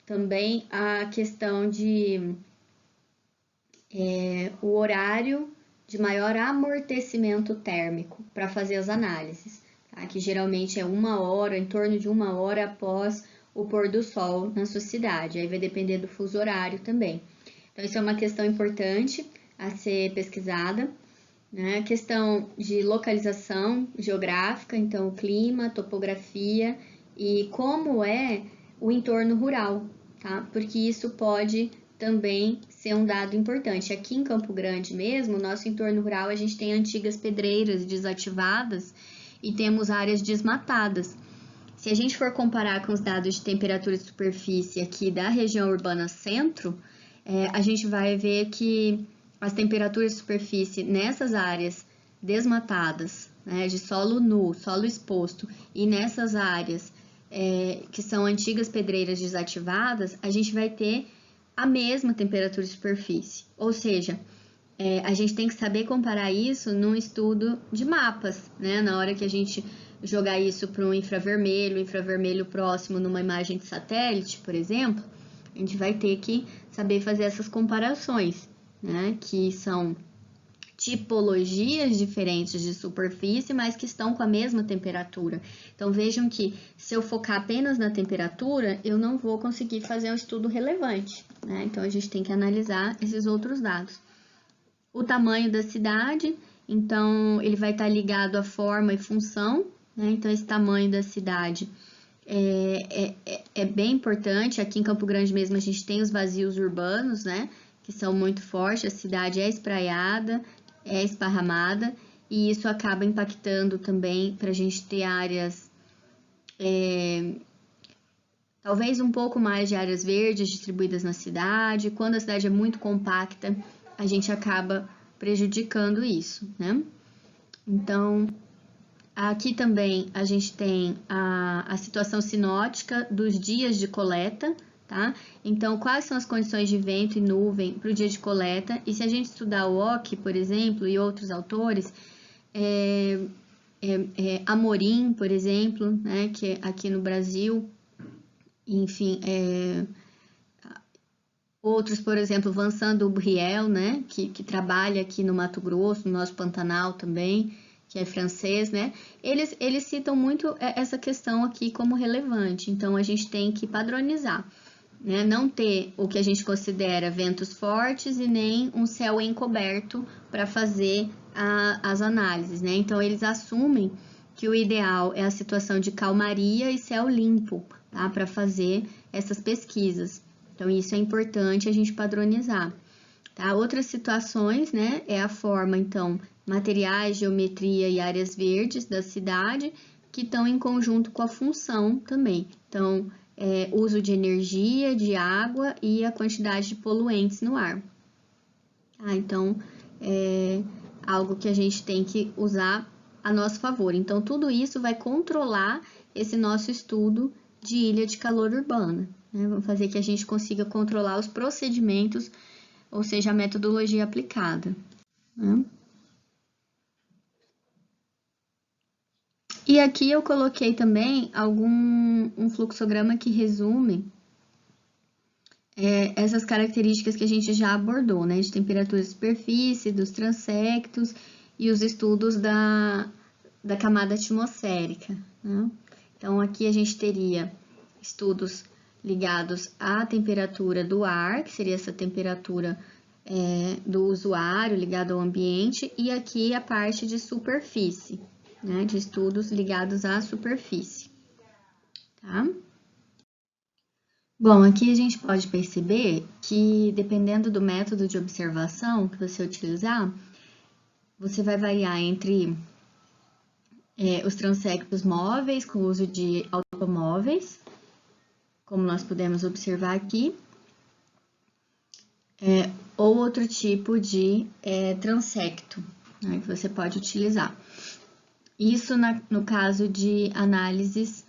também a questão de o horário de maior amortecimento térmico para fazer as análises, tá? Que geralmente é 1 hora, em torno de 1 hora após o pôr do sol na sua cidade, aí vai depender do fuso horário também. Então, isso é uma questão importante a ser pesquisada, né? A questão de localização geográfica, então o clima, topografia e como é o entorno rural, tá? Porque isso pode também ser um dado importante. Aqui em Campo Grande mesmo, nosso entorno rural, a gente tem antigas pedreiras desativadas e temos áreas desmatadas. Se a gente for comparar com os dados de temperatura de superfície aqui da região urbana centro, a gente vai ver que as temperaturas de superfície nessas áreas desmatadas, né, de solo nu, solo exposto, e nessas áreas que são antigas pedreiras desativadas, a gente vai ter a mesma temperatura de superfície. Ou seja, a gente tem que saber comparar isso num estudo de mapas, né? Na hora que a gente jogar isso para um infravermelho próximo numa imagem de satélite, por exemplo, a gente vai ter que saber fazer essas comparações, né? Que são tipologias diferentes de superfície, mas que estão com a mesma temperatura. Então, vejam que se eu focar apenas na temperatura, eu não vou conseguir fazer um estudo relevante, né? Então, a gente tem que analisar esses outros dados. O tamanho da cidade, então, ele vai estar ligado à forma e função, né? Então, esse tamanho da cidade é bem importante. Aqui em Campo Grande mesmo, a gente tem os vazios urbanos, né? Que são muito fortes, a cidade é espraiada, é esparramada, e isso acaba impactando também para a gente ter áreas, talvez um pouco mais de áreas verdes distribuídas na cidade. Quando a cidade é muito compacta, a gente acaba prejudicando isso, né? Então, aqui também a gente tem a situação sinótica dos dias de coleta, tá? Então, quais são as condições de vento e nuvem para o dia de coleta? E se a gente estudar o Ockham, por exemplo, e outros autores, Amorim, por exemplo, né, que é aqui no Brasil, enfim, outros, por exemplo, Vincent Dubriel, né, que trabalha aqui no Mato Grosso, no nosso Pantanal também, que é francês, né, eles citam muito essa questão aqui como relevante. Então, a gente tem que padronizar, né, não ter o que a gente considera ventos fortes e nem um céu encoberto para fazer as análises, né. Então, eles assumem que o ideal é a situação de calmaria e céu limpo, tá, para fazer essas pesquisas. Então, isso é importante a gente padronizar, tá? Outras situações, né, é a forma, então, materiais, geometria e áreas verdes da cidade, que estão em conjunto com a função também. Então, uso de energia, de água e a quantidade de poluentes no ar. Tá? Então, é algo que a gente tem que usar a nosso favor. Então, tudo isso vai controlar esse nosso estudo de ilha de calor urbana, né? Vamos fazer que a gente consiga controlar os procedimentos, ou seja, a metodologia aplicada, né? E aqui eu coloquei também um fluxograma que resume essas características que a gente já abordou, né? De temperatura de superfície, dos transectos e os estudos da camada atmosférica, né? Então, aqui a gente teria estudos ligados à temperatura do ar, que seria essa temperatura do usuário ligado ao ambiente, e aqui a parte de superfície, né, de estudos ligados à superfície, tá? Bom, aqui a gente pode perceber que, dependendo do método de observação que você utilizar, você vai variar entre os transectos móveis, com o uso de automóveis, como nós podemos observar aqui, ou outro tipo de transecto, né, que você pode utilizar. Isso no caso de análises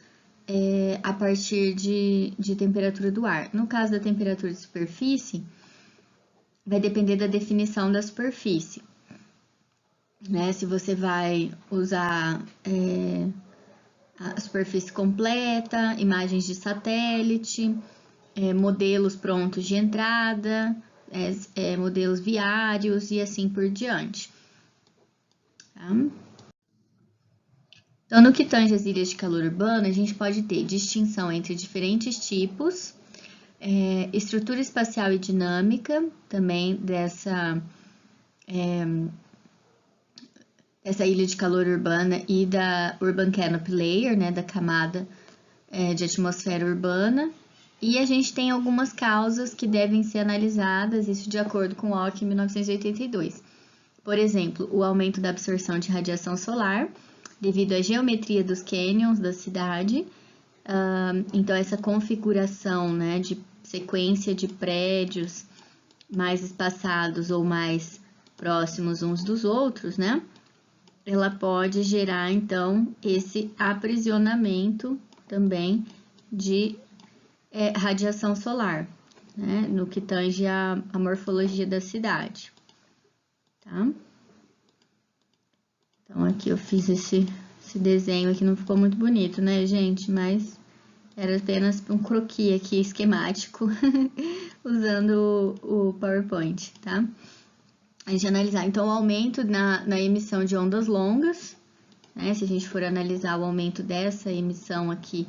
a partir de temperatura do ar. No caso da temperatura de superfície, vai depender da definição da superfície, né? Se você vai usar a superfície completa, imagens de satélite, modelos prontos de entrada, modelos viários e assim por diante. Tá? Então, no que tange as ilhas de calor urbano, a gente pode ter distinção entre diferentes tipos, estrutura espacial e dinâmica também dessa ilha de calor urbana e da Urban Canopy Layer, né, da camada de atmosfera urbana. E a gente tem algumas causas que devem ser analisadas, isso de acordo com o Ockham, 1982. Por exemplo, o aumento da absorção de radiação solar, devido à geometria dos cânions da cidade. Então, essa configuração, né, de sequência de prédios mais espaçados ou mais próximos uns dos outros, né? Ela pode gerar, então, esse aprisionamento também de radiação solar, né? No que tange a morfologia da cidade, tá? Então, aqui eu fiz esse desenho aqui, não ficou muito bonito, né, gente? Mas era apenas um croquis aqui, esquemático, usando o PowerPoint, tá? A gente analisar, então, o aumento na emissão de ondas longas, né? Se a gente for analisar o aumento dessa emissão aqui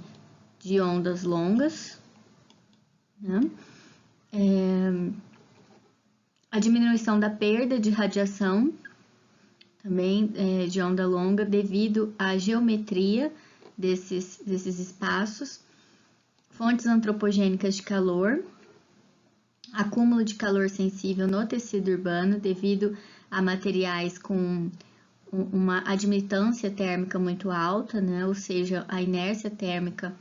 de ondas longas, né? A diminuição da perda de radiação, também de onda longa, devido à geometria desses espaços, fontes antropogênicas de calor, acúmulo de calor sensível no tecido urbano devido a materiais com uma admitância térmica muito alta, né? Ou seja, a inércia térmica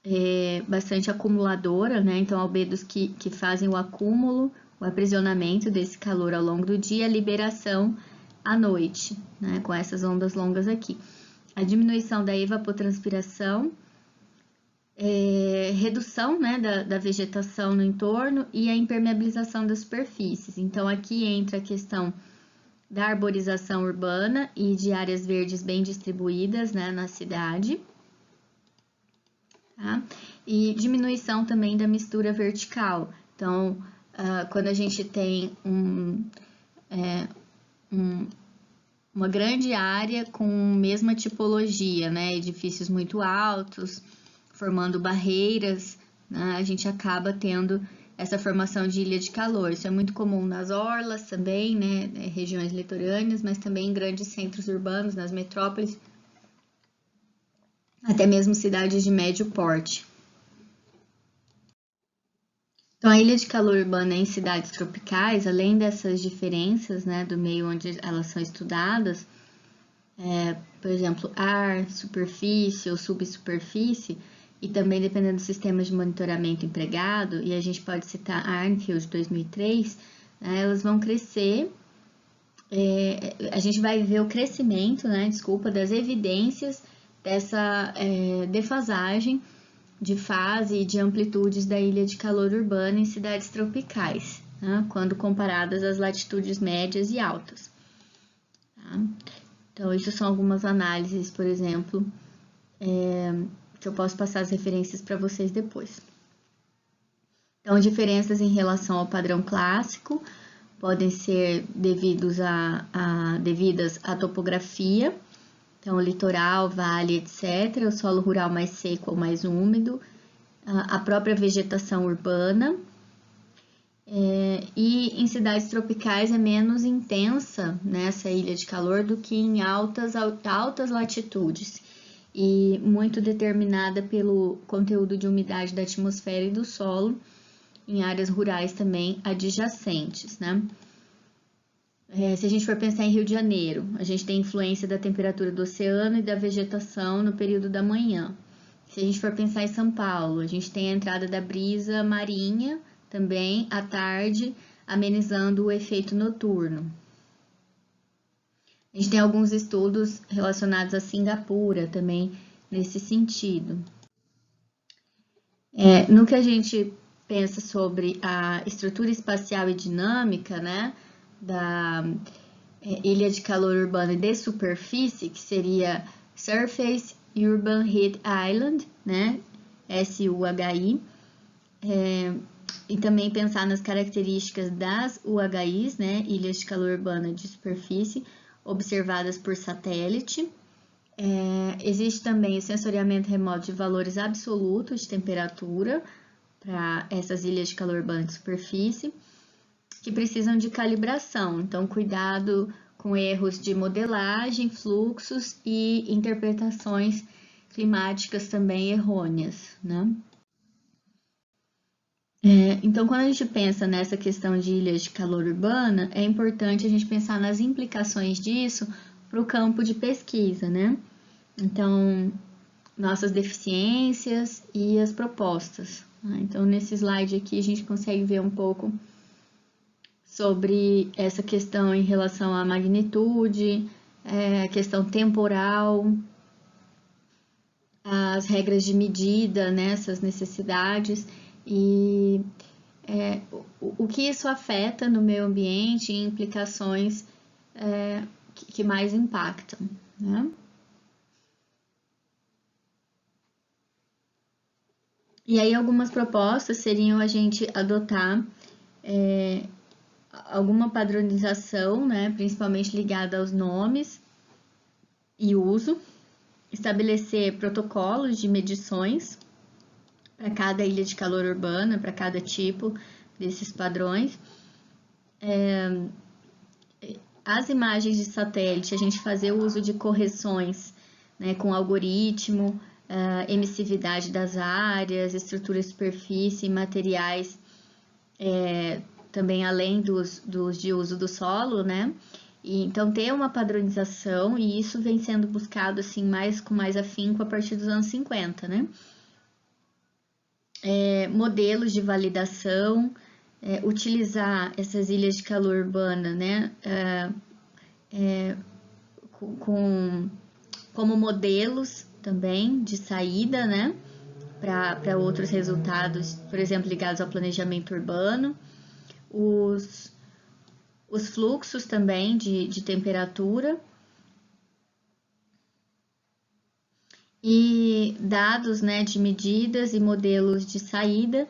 é bastante acumuladora, né? Então, albedos que fazem o acúmulo, o aprisionamento desse calor ao longo do dia, a liberação à noite, né? Com essas ondas longas aqui. A diminuição da evapotranspiração, redução, né, da vegetação no entorno e a impermeabilização das superfícies. Então, aqui entra a questão da arborização urbana e de áreas verdes bem distribuídas, né, na cidade. Tá? E diminuição também da mistura vertical. Então, quando a gente tem uma grande área com mesma tipologia, né, edifícios muito altos, formando barreiras, né, a gente acaba tendo essa formação de ilha de calor. Isso é muito comum nas orlas também, né, regiões litorâneas, mas também em grandes centros urbanos, nas metrópoles, até mesmo cidades de médio porte. Então, a ilha de calor urbana em cidades tropicais, além dessas diferenças, né, do meio onde elas são estudadas, por exemplo, ar, superfície ou subsuperfície, e também dependendo do sistema de monitoramento empregado, e a gente pode citar a Arnfield de 2003, né, elas vão crescer, a gente vai ver o crescimento, né, das evidências dessa defasagem de fase e de amplitudes da ilha de calor urbana em cidades tropicais, né, quando comparadas às latitudes médias e altas. Tá? Então, isso são algumas análises, por exemplo, que eu posso passar as referências para vocês depois. Então, diferenças em relação ao padrão clássico podem ser devidas à topografia, então litoral, vale, etc., o solo rural mais seco ou mais úmido, a própria vegetação urbana, e em cidades tropicais é menos intensa, né, essa ilha de calor do que em altas latitudes, e muito determinada pelo conteúdo de umidade da atmosfera e do solo, em áreas rurais também adjacentes, né? Se a gente for pensar em Rio de Janeiro, a gente tem influência da temperatura do oceano e da vegetação no período da manhã. Se a gente for pensar em São Paulo, a gente tem a entrada da brisa marinha também à tarde, amenizando o efeito noturno. A gente tem alguns estudos relacionados a Singapura também nesse sentido. No que a gente pensa sobre a estrutura espacial e dinâmica, né, da ilha de calor urbana e de superfície, que seria Surface Urban Heat Island, né, SUHI, e também pensar nas características das UHIs, né, ilhas de calor urbana de superfície, observadas por satélite. Existe também o sensoriamento remoto de valores absolutos de temperatura para essas ilhas de calor urbana de superfície, que precisam de calibração, então cuidado com erros de modelagem, fluxos e interpretações climáticas também errôneas, né? Então, quando a gente pensa nessa questão de ilhas de calor urbana, é importante a gente pensar nas implicações disso para o campo de pesquisa, né? Então, nossas deficiências e as propostas. Né? Então, nesse slide aqui, a gente consegue ver um pouco sobre essa questão em relação à magnitude, a questão temporal, as regras de medida, né, essas necessidades, e o que isso afeta no meio ambiente e implicações que mais impactam, né? E aí algumas propostas seriam a gente adotar alguma padronização, né, principalmente ligada aos nomes e uso, estabelecer protocolos de medições para cada ilha de calor urbana, para cada tipo desses padrões. As imagens de satélite, a gente fazer o uso de correções, né, com algoritmo, emissividade das áreas, estrutura de superfície, materiais, também além dos de uso do solo, né? E, então, ter uma padronização, e isso vem sendo buscado assim com mais afinco a partir dos anos 50, né? Modelos de validação, utilizar essas ilhas de calor urbana, né? Como modelos também de saída, né? Para outros resultados, por exemplo, ligados ao planejamento urbano. Os fluxos também de temperatura e dados, né, de medidas e modelos de saída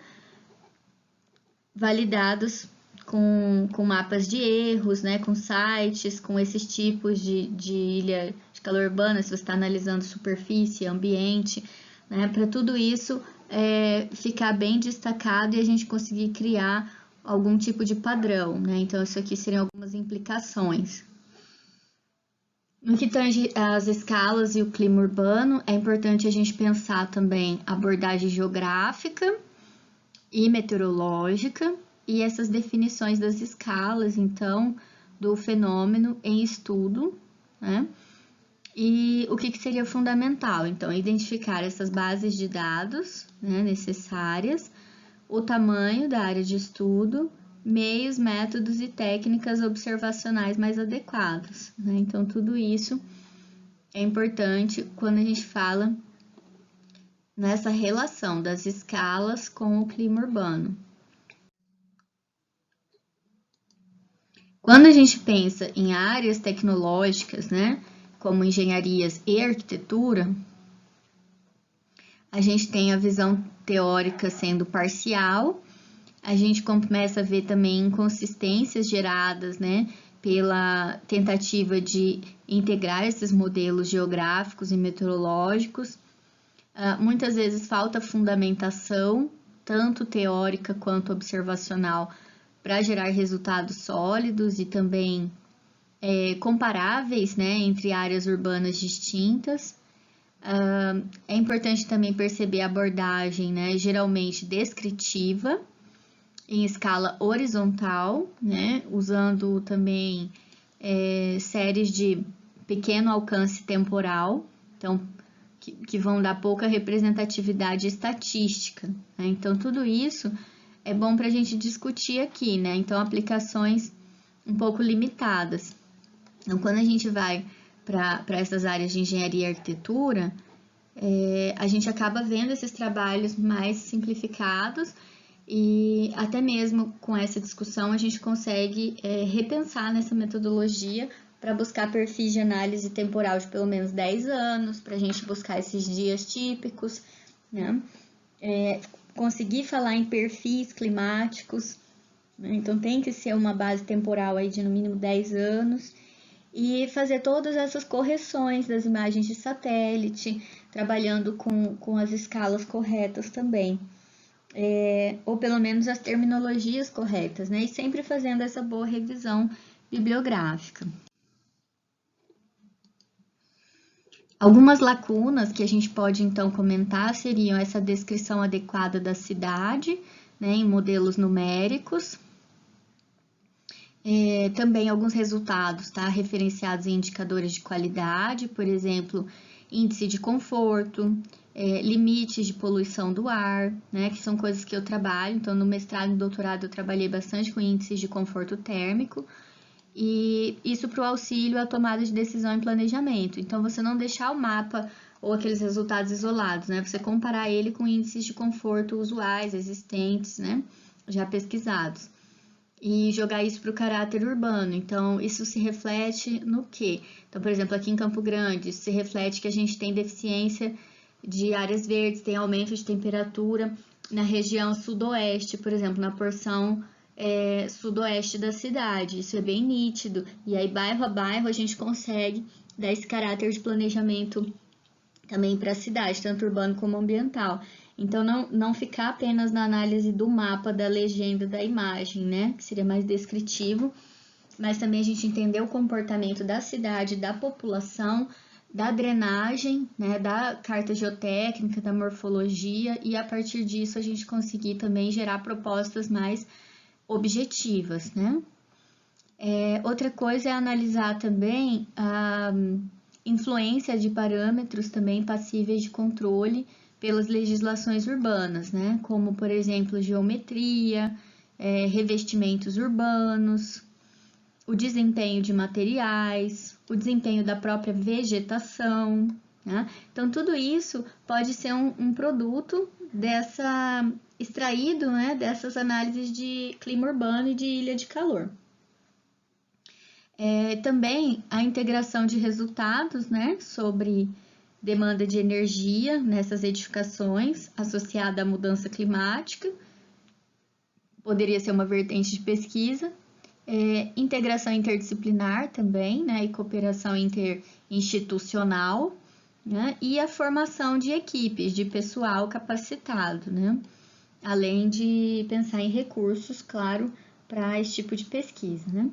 validados com mapas de erros, né, com sites, com esses tipos de ilha de calor urbana, se você está analisando superfície, ambiente, né, para tudo isso ficar bem destacado e a gente conseguir criar algum tipo de padrão, né? Então, isso aqui seriam algumas implicações. No que tange as escalas e o clima urbano, é importante a gente pensar também a abordagem geográfica e meteorológica e essas definições das escalas, então, do fenômeno em estudo, né? E o que seria fundamental? Então, identificar essas bases de dados, né, necessárias, o tamanho da área de estudo, meios, métodos e técnicas observacionais mais adequados, né? Então, tudo isso é importante quando a gente fala nessa relação das escalas com o clima urbano. Quando a gente pensa em áreas tecnológicas, né, como engenharias e arquitetura, a gente tem a visão teórica sendo parcial, a gente começa a ver também inconsistências geradas, né, pela tentativa de integrar esses modelos geográficos e meteorológicos. Muitas vezes falta fundamentação, tanto teórica quanto observacional, para gerar resultados sólidos e também comparáveis, né, entre áreas urbanas distintas. É importante também perceber a abordagem, né, geralmente descritiva, em escala horizontal, né, usando também séries de pequeno alcance temporal, então, que vão dar pouca representatividade estatística, né? Então, tudo isso é bom para a gente discutir aqui, né? Então, aplicações um pouco limitadas. Então, quando a gente vai para essas áreas de engenharia e arquitetura, a gente acaba vendo esses trabalhos mais simplificados e até mesmo com essa discussão a gente consegue repensar nessa metodologia para buscar perfis de análise temporal de pelo menos 10 anos, para a gente buscar esses dias típicos, né? Conseguir falar em perfis climáticos, né? Então tem que ser uma base temporal aí de no mínimo 10 anos, e fazer todas essas correções das imagens de satélite, trabalhando com as escalas corretas também. Ou pelo menos as terminologias corretas, né? E sempre fazendo essa boa revisão bibliográfica. Algumas lacunas que a gente pode então comentar seriam essa descrição adequada da cidade, né, em modelos numéricos. Também alguns resultados, tá, referenciados em indicadores de qualidade, por exemplo, índice de conforto, limites de poluição do ar, né, que são coisas que eu trabalho. Então, no mestrado e doutorado eu trabalhei bastante com índices de conforto térmico, e isso para o auxílio à tomada de decisão e planejamento. Então, você não deixar o mapa ou aqueles resultados isolados, né, você comparar ele com índices de conforto usuais, existentes, né, já pesquisados. E jogar isso para o caráter urbano. Então, isso se reflete no quê? Então, por exemplo, aqui em Campo Grande, isso se reflete que a gente tem deficiência de áreas verdes, tem aumento de temperatura na região sudoeste, por exemplo, na porção sudoeste da cidade. Isso é bem nítido. E aí, bairro a bairro, a gente consegue dar esse caráter de planejamento também para a cidade, tanto urbano como ambiental. Então, não ficar apenas na análise do mapa, da legenda, da imagem, né? Que seria mais descritivo, mas também a gente entender o comportamento da cidade, da população, da drenagem, né? Da carta geotécnica, da morfologia, e a partir disso a gente conseguir também gerar propostas mais objetivas, né? Outra coisa é analisar também a influência de parâmetros também passíveis de controle pelas legislações urbanas, né? Como, por exemplo, geometria, revestimentos urbanos, o desempenho de materiais, o desempenho da própria vegetação, né? Então, tudo isso pode ser um produto extraído, né, dessas análises de clima urbano e de ilha de calor. Também a integração de resultados, né, sobre demanda de energia nessas edificações associada à mudança climática, poderia ser uma vertente de pesquisa. Integração interdisciplinar também, né, e cooperação interinstitucional, né, e a formação de equipes, de pessoal capacitado, né, além de pensar em recursos, claro, para esse tipo de pesquisa, né.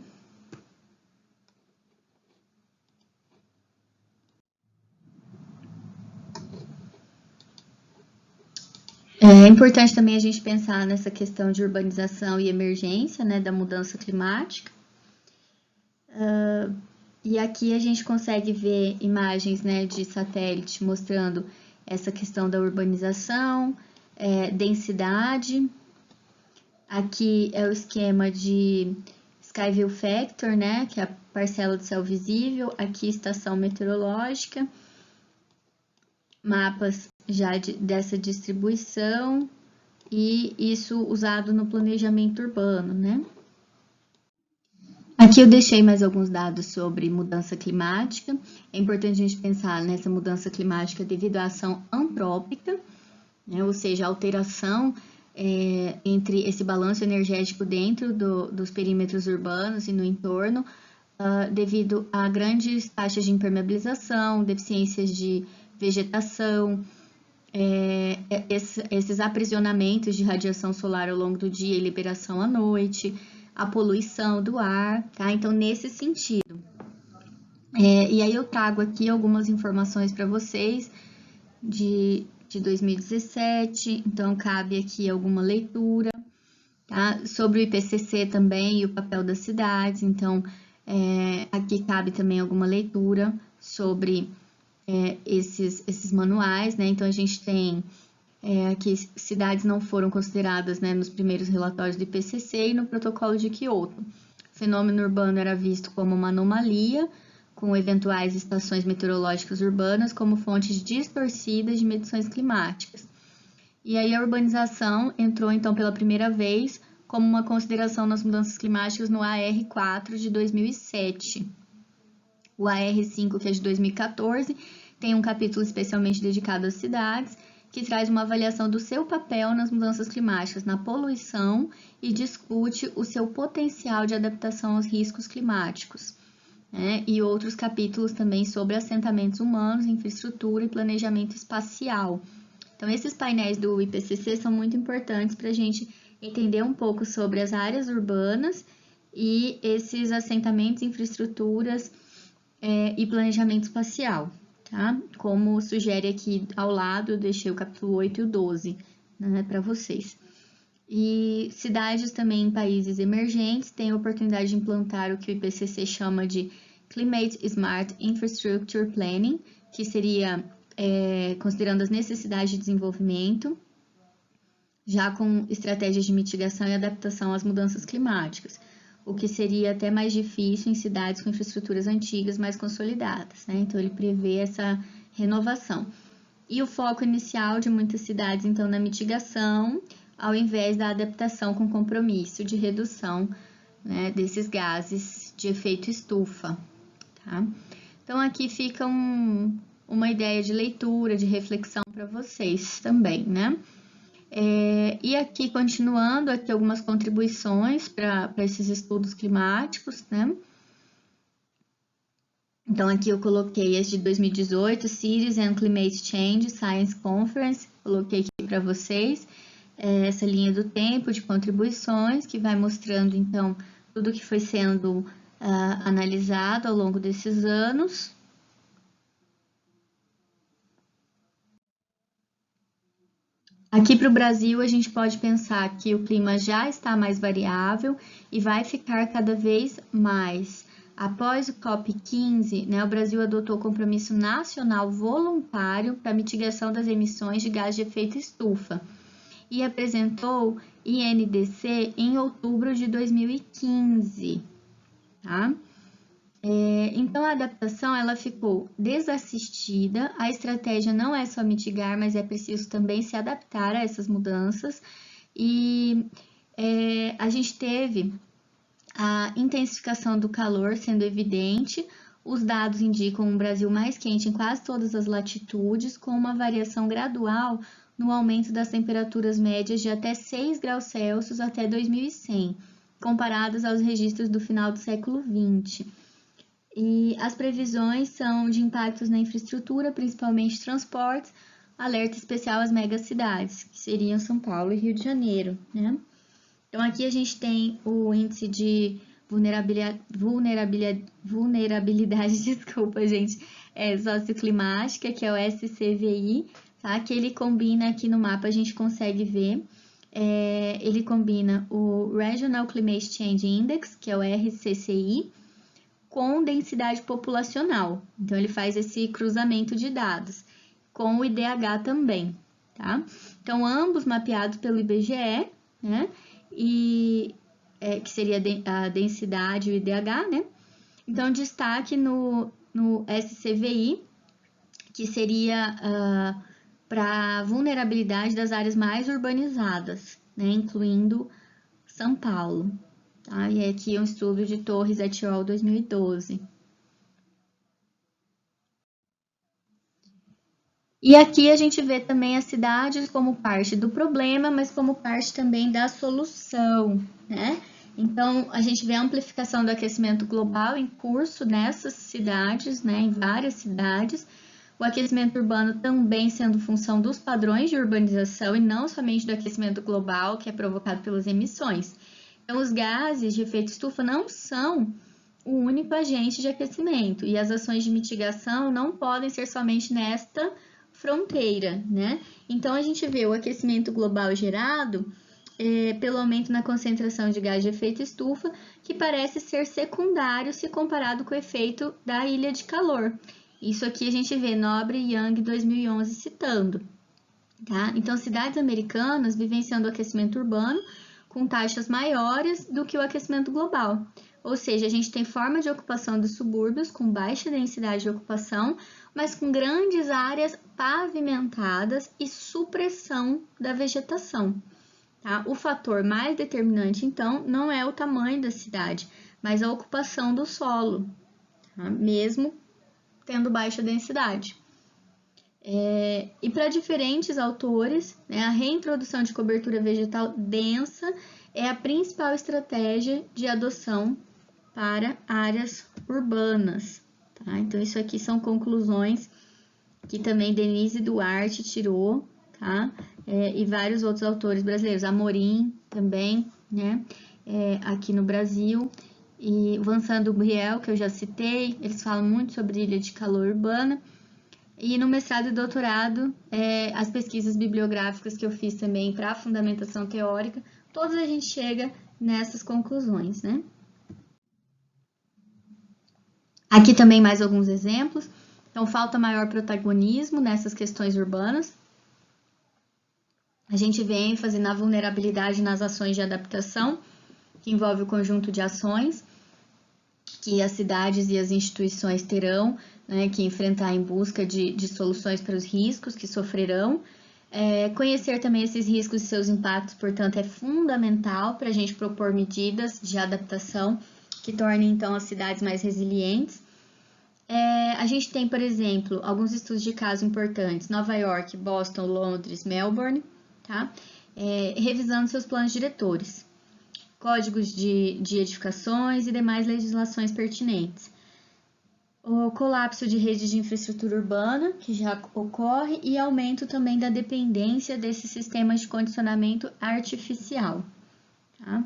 É importante também a gente pensar nessa questão de urbanização e emergência, né, da mudança climática. E aqui a gente consegue ver imagens, né, de satélite mostrando essa questão da urbanização, densidade. Aqui é o esquema de Sky View Factor, né, que é a parcela do céu visível. Aqui estação meteorológica, mapas já dessa distribuição e isso usado no planejamento urbano, né? Aqui eu deixei mais alguns dados sobre mudança climática. É importante a gente pensar nessa mudança climática devido à ação antrópica, né? Ou seja, a alteração entre esse balanço energético dentro dos perímetros urbanos e no entorno, devido a grandes taxas de impermeabilização, deficiências de vegetação, esses aprisionamentos de radiação solar ao longo do dia e liberação à noite, a poluição do ar, tá? Então, nesse sentido. E aí eu trago aqui algumas informações para vocês de 2017, então cabe aqui alguma leitura, tá? Sobre o IPCC também e o papel das cidades, então aqui cabe também alguma leitura sobre esses manuais, né? Então a gente tem que cidades não foram consideradas, né, nos primeiros relatórios do IPCC e no protocolo de Kyoto. O fenômeno urbano era visto como uma anomalia, com eventuais estações meteorológicas urbanas como fontes distorcidas de medições climáticas. E aí a urbanização entrou, então, pela primeira vez como uma consideração nas mudanças climáticas no AR4 de 2007. O AR5, que é de 2014, tem um capítulo especialmente dedicado às cidades, que traz uma avaliação do seu papel nas mudanças climáticas, na poluição e discute o seu potencial de adaptação aos riscos climáticos. Né? E outros capítulos também sobre assentamentos humanos, infraestrutura e planejamento espacial. Então, esses painéis do IPCC são muito importantes para a gente entender um pouco sobre as áreas urbanas e esses assentamentos, infraestruturas e planejamento espacial. Tá? Como sugere aqui ao lado, eu deixei o capítulo 8 e o 12, né, para vocês. E cidades também em países emergentes têm a oportunidade de implantar o que o IPCC chama de Climate Smart Infrastructure Planning, que seria considerando as necessidades de desenvolvimento, já com estratégias de mitigação e adaptação às mudanças climáticas, o que seria até mais difícil em cidades com infraestruturas antigas mais consolidadas, né? Então, ele prevê essa renovação. E o foco inicial de muitas cidades, então, na mitigação, ao invés da adaptação com compromisso de redução, né, desses gases de efeito estufa, tá? Então, aqui fica uma ideia de leitura, de reflexão para vocês também, né? E aqui, continuando, aqui algumas contribuições para esses estudos climáticos, né? Então, aqui eu coloquei as de 2018, Cities and Climate Change Science Conference, coloquei aqui para vocês, essa linha do tempo de contribuições, que vai mostrando, então, tudo que foi sendo analisado ao longo desses anos. Aqui para o Brasil, a gente pode pensar que o clima já está mais variável e vai ficar cada vez mais. Após o COP15, né, o Brasil adotou o compromisso nacional voluntário para a mitigação das emissões de gás de efeito estufa e apresentou INDC em outubro de 2015, tá? Então, a adaptação ela ficou desassistida, a estratégia não é só mitigar, mas é preciso também se adaptar a essas mudanças, e a gente teve a intensificação do calor sendo evidente, os dados indicam um Brasil mais quente em quase todas as latitudes, com uma variação gradual no aumento das temperaturas médias de até 6 graus Celsius até 2100, comparadas aos registros do final do século XX. E as previsões são de impactos na infraestrutura, principalmente transportes, alerta especial às megacidades, que seriam São Paulo e Rio de Janeiro, né? Então, aqui a gente tem o índice de vulnerabilidade, desculpa, gente, socioclimática, que é o SCVI, tá? Que ele combina aqui no mapa, a gente consegue ver, ele combina o Regional Climate Change Index, que é o RCCI, com densidade populacional. Então, ele faz esse cruzamento de dados, com o IDH também, tá? Então, ambos mapeados pelo IBGE, né? E que seria a densidade e o IDH, né? Então, destaque no SCVI, que seria para a vulnerabilidade das áreas mais urbanizadas, né? Incluindo São Paulo. Tá? E aqui é um estudo de Torres et al. 2012. E aqui a gente vê também as cidades como parte do problema, mas como parte também da solução, né? Então, a gente vê a amplificação do aquecimento global em curso nessas cidades, né? Em várias cidades. O aquecimento urbano também sendo função dos padrões de urbanização e não somente do aquecimento global, que é provocado pelas emissões. Então, os gases de efeito estufa não são o único agente de aquecimento e as ações de mitigação não podem ser somente nesta fronteira, né? Então, a gente vê o aquecimento global gerado pelo aumento na concentração de gás de efeito estufa, que parece ser secundário se comparado com o efeito da ilha de calor. Isso aqui a gente vê Nobre e Young 2011 citando, tá? Então, cidades americanas vivenciando o aquecimento urbano com taxas maiores do que o aquecimento global. Ou seja, a gente tem forma de ocupação dos subúrbios com baixa densidade de ocupação, mas com grandes áreas pavimentadas e supressão da vegetação. Tá? O fator mais determinante, então, não é o tamanho da cidade, mas a ocupação do solo, tá? Mesmo tendo baixa densidade. E para diferentes autores, né, a reintrodução de cobertura vegetal densa é a principal estratégia de adoção para áreas urbanas. Tá? Então, isso aqui são conclusões que também Denise Duarte tirou, tá? E vários outros autores brasileiros, Amorim também, né? Aqui no Brasil, e Vincent Dubreuil, que eu já citei, eles falam muito sobre ilha de calor urbana. E no mestrado e doutorado, as pesquisas bibliográficas que eu fiz também para a fundamentação teórica, todas a gente chega nessas conclusões, né? Aqui também mais alguns exemplos. Então, falta maior protagonismo nessas questões urbanas. A gente vê ênfase na vulnerabilidade nas ações de adaptação, que envolve o conjunto de ações que as cidades e as instituições terão, né, que enfrentar em busca de soluções para os riscos que sofrerão. Conhecer também esses riscos e seus impactos, portanto, é fundamental para a gente propor medidas de adaptação que tornem, então, as cidades mais resilientes. A gente tem, por exemplo, alguns estudos de caso importantes, Nova York, Boston, Londres, Melbourne, tá? Revisando seus planos diretores, códigos de edificações e demais legislações pertinentes. O colapso de redes de infraestrutura urbana, que já ocorre, e aumento também da dependência desses sistemas de condicionamento artificial. Tá?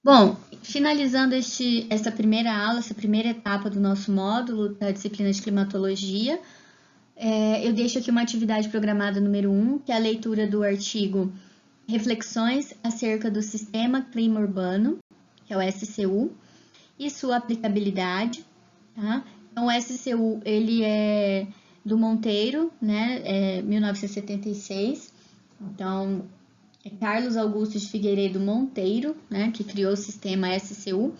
Bom, finalizando essa primeira aula, essa primeira etapa do nosso módulo da disciplina de climatologia, Eu deixo aqui uma atividade programada número 1, que é a leitura do artigo Reflexões acerca do Sistema Clima Urbano, que é o SCU, e sua aplicabilidade, tá? Então, o SCU, ele é do Monteiro, né, 1976, então, é Carlos Augusto de Figueiredo Monteiro, né, que criou o sistema SCU,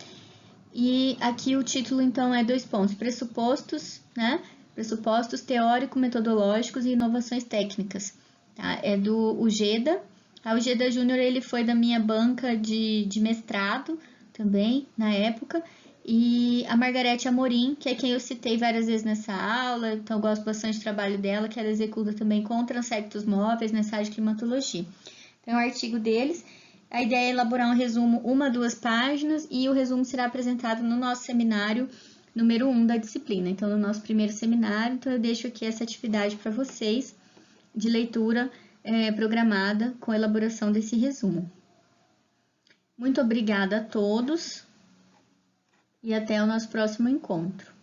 e aqui o título, então, é 2 pontos, pressupostos, né, pressupostos teórico-metodológicos e inovações técnicas, tá? É do Ujeda. O Ujeda Júnior, ele foi da minha banca de mestrado também, na época, e a Margarete Amorim, que é quem eu citei várias vezes nessa aula, então eu gosto bastante do trabalho dela, que ela executa também com transectos móveis nessa área de climatologia. Então, é um artigo deles. A ideia é elaborar um resumo, 1 a 2 páginas, e o resumo será apresentado no nosso seminário número 1 da disciplina. Então, no nosso primeiro seminário, então eu deixo aqui essa atividade para vocês de leitura programada com a elaboração desse resumo. Muito obrigada a todos e até o nosso próximo encontro.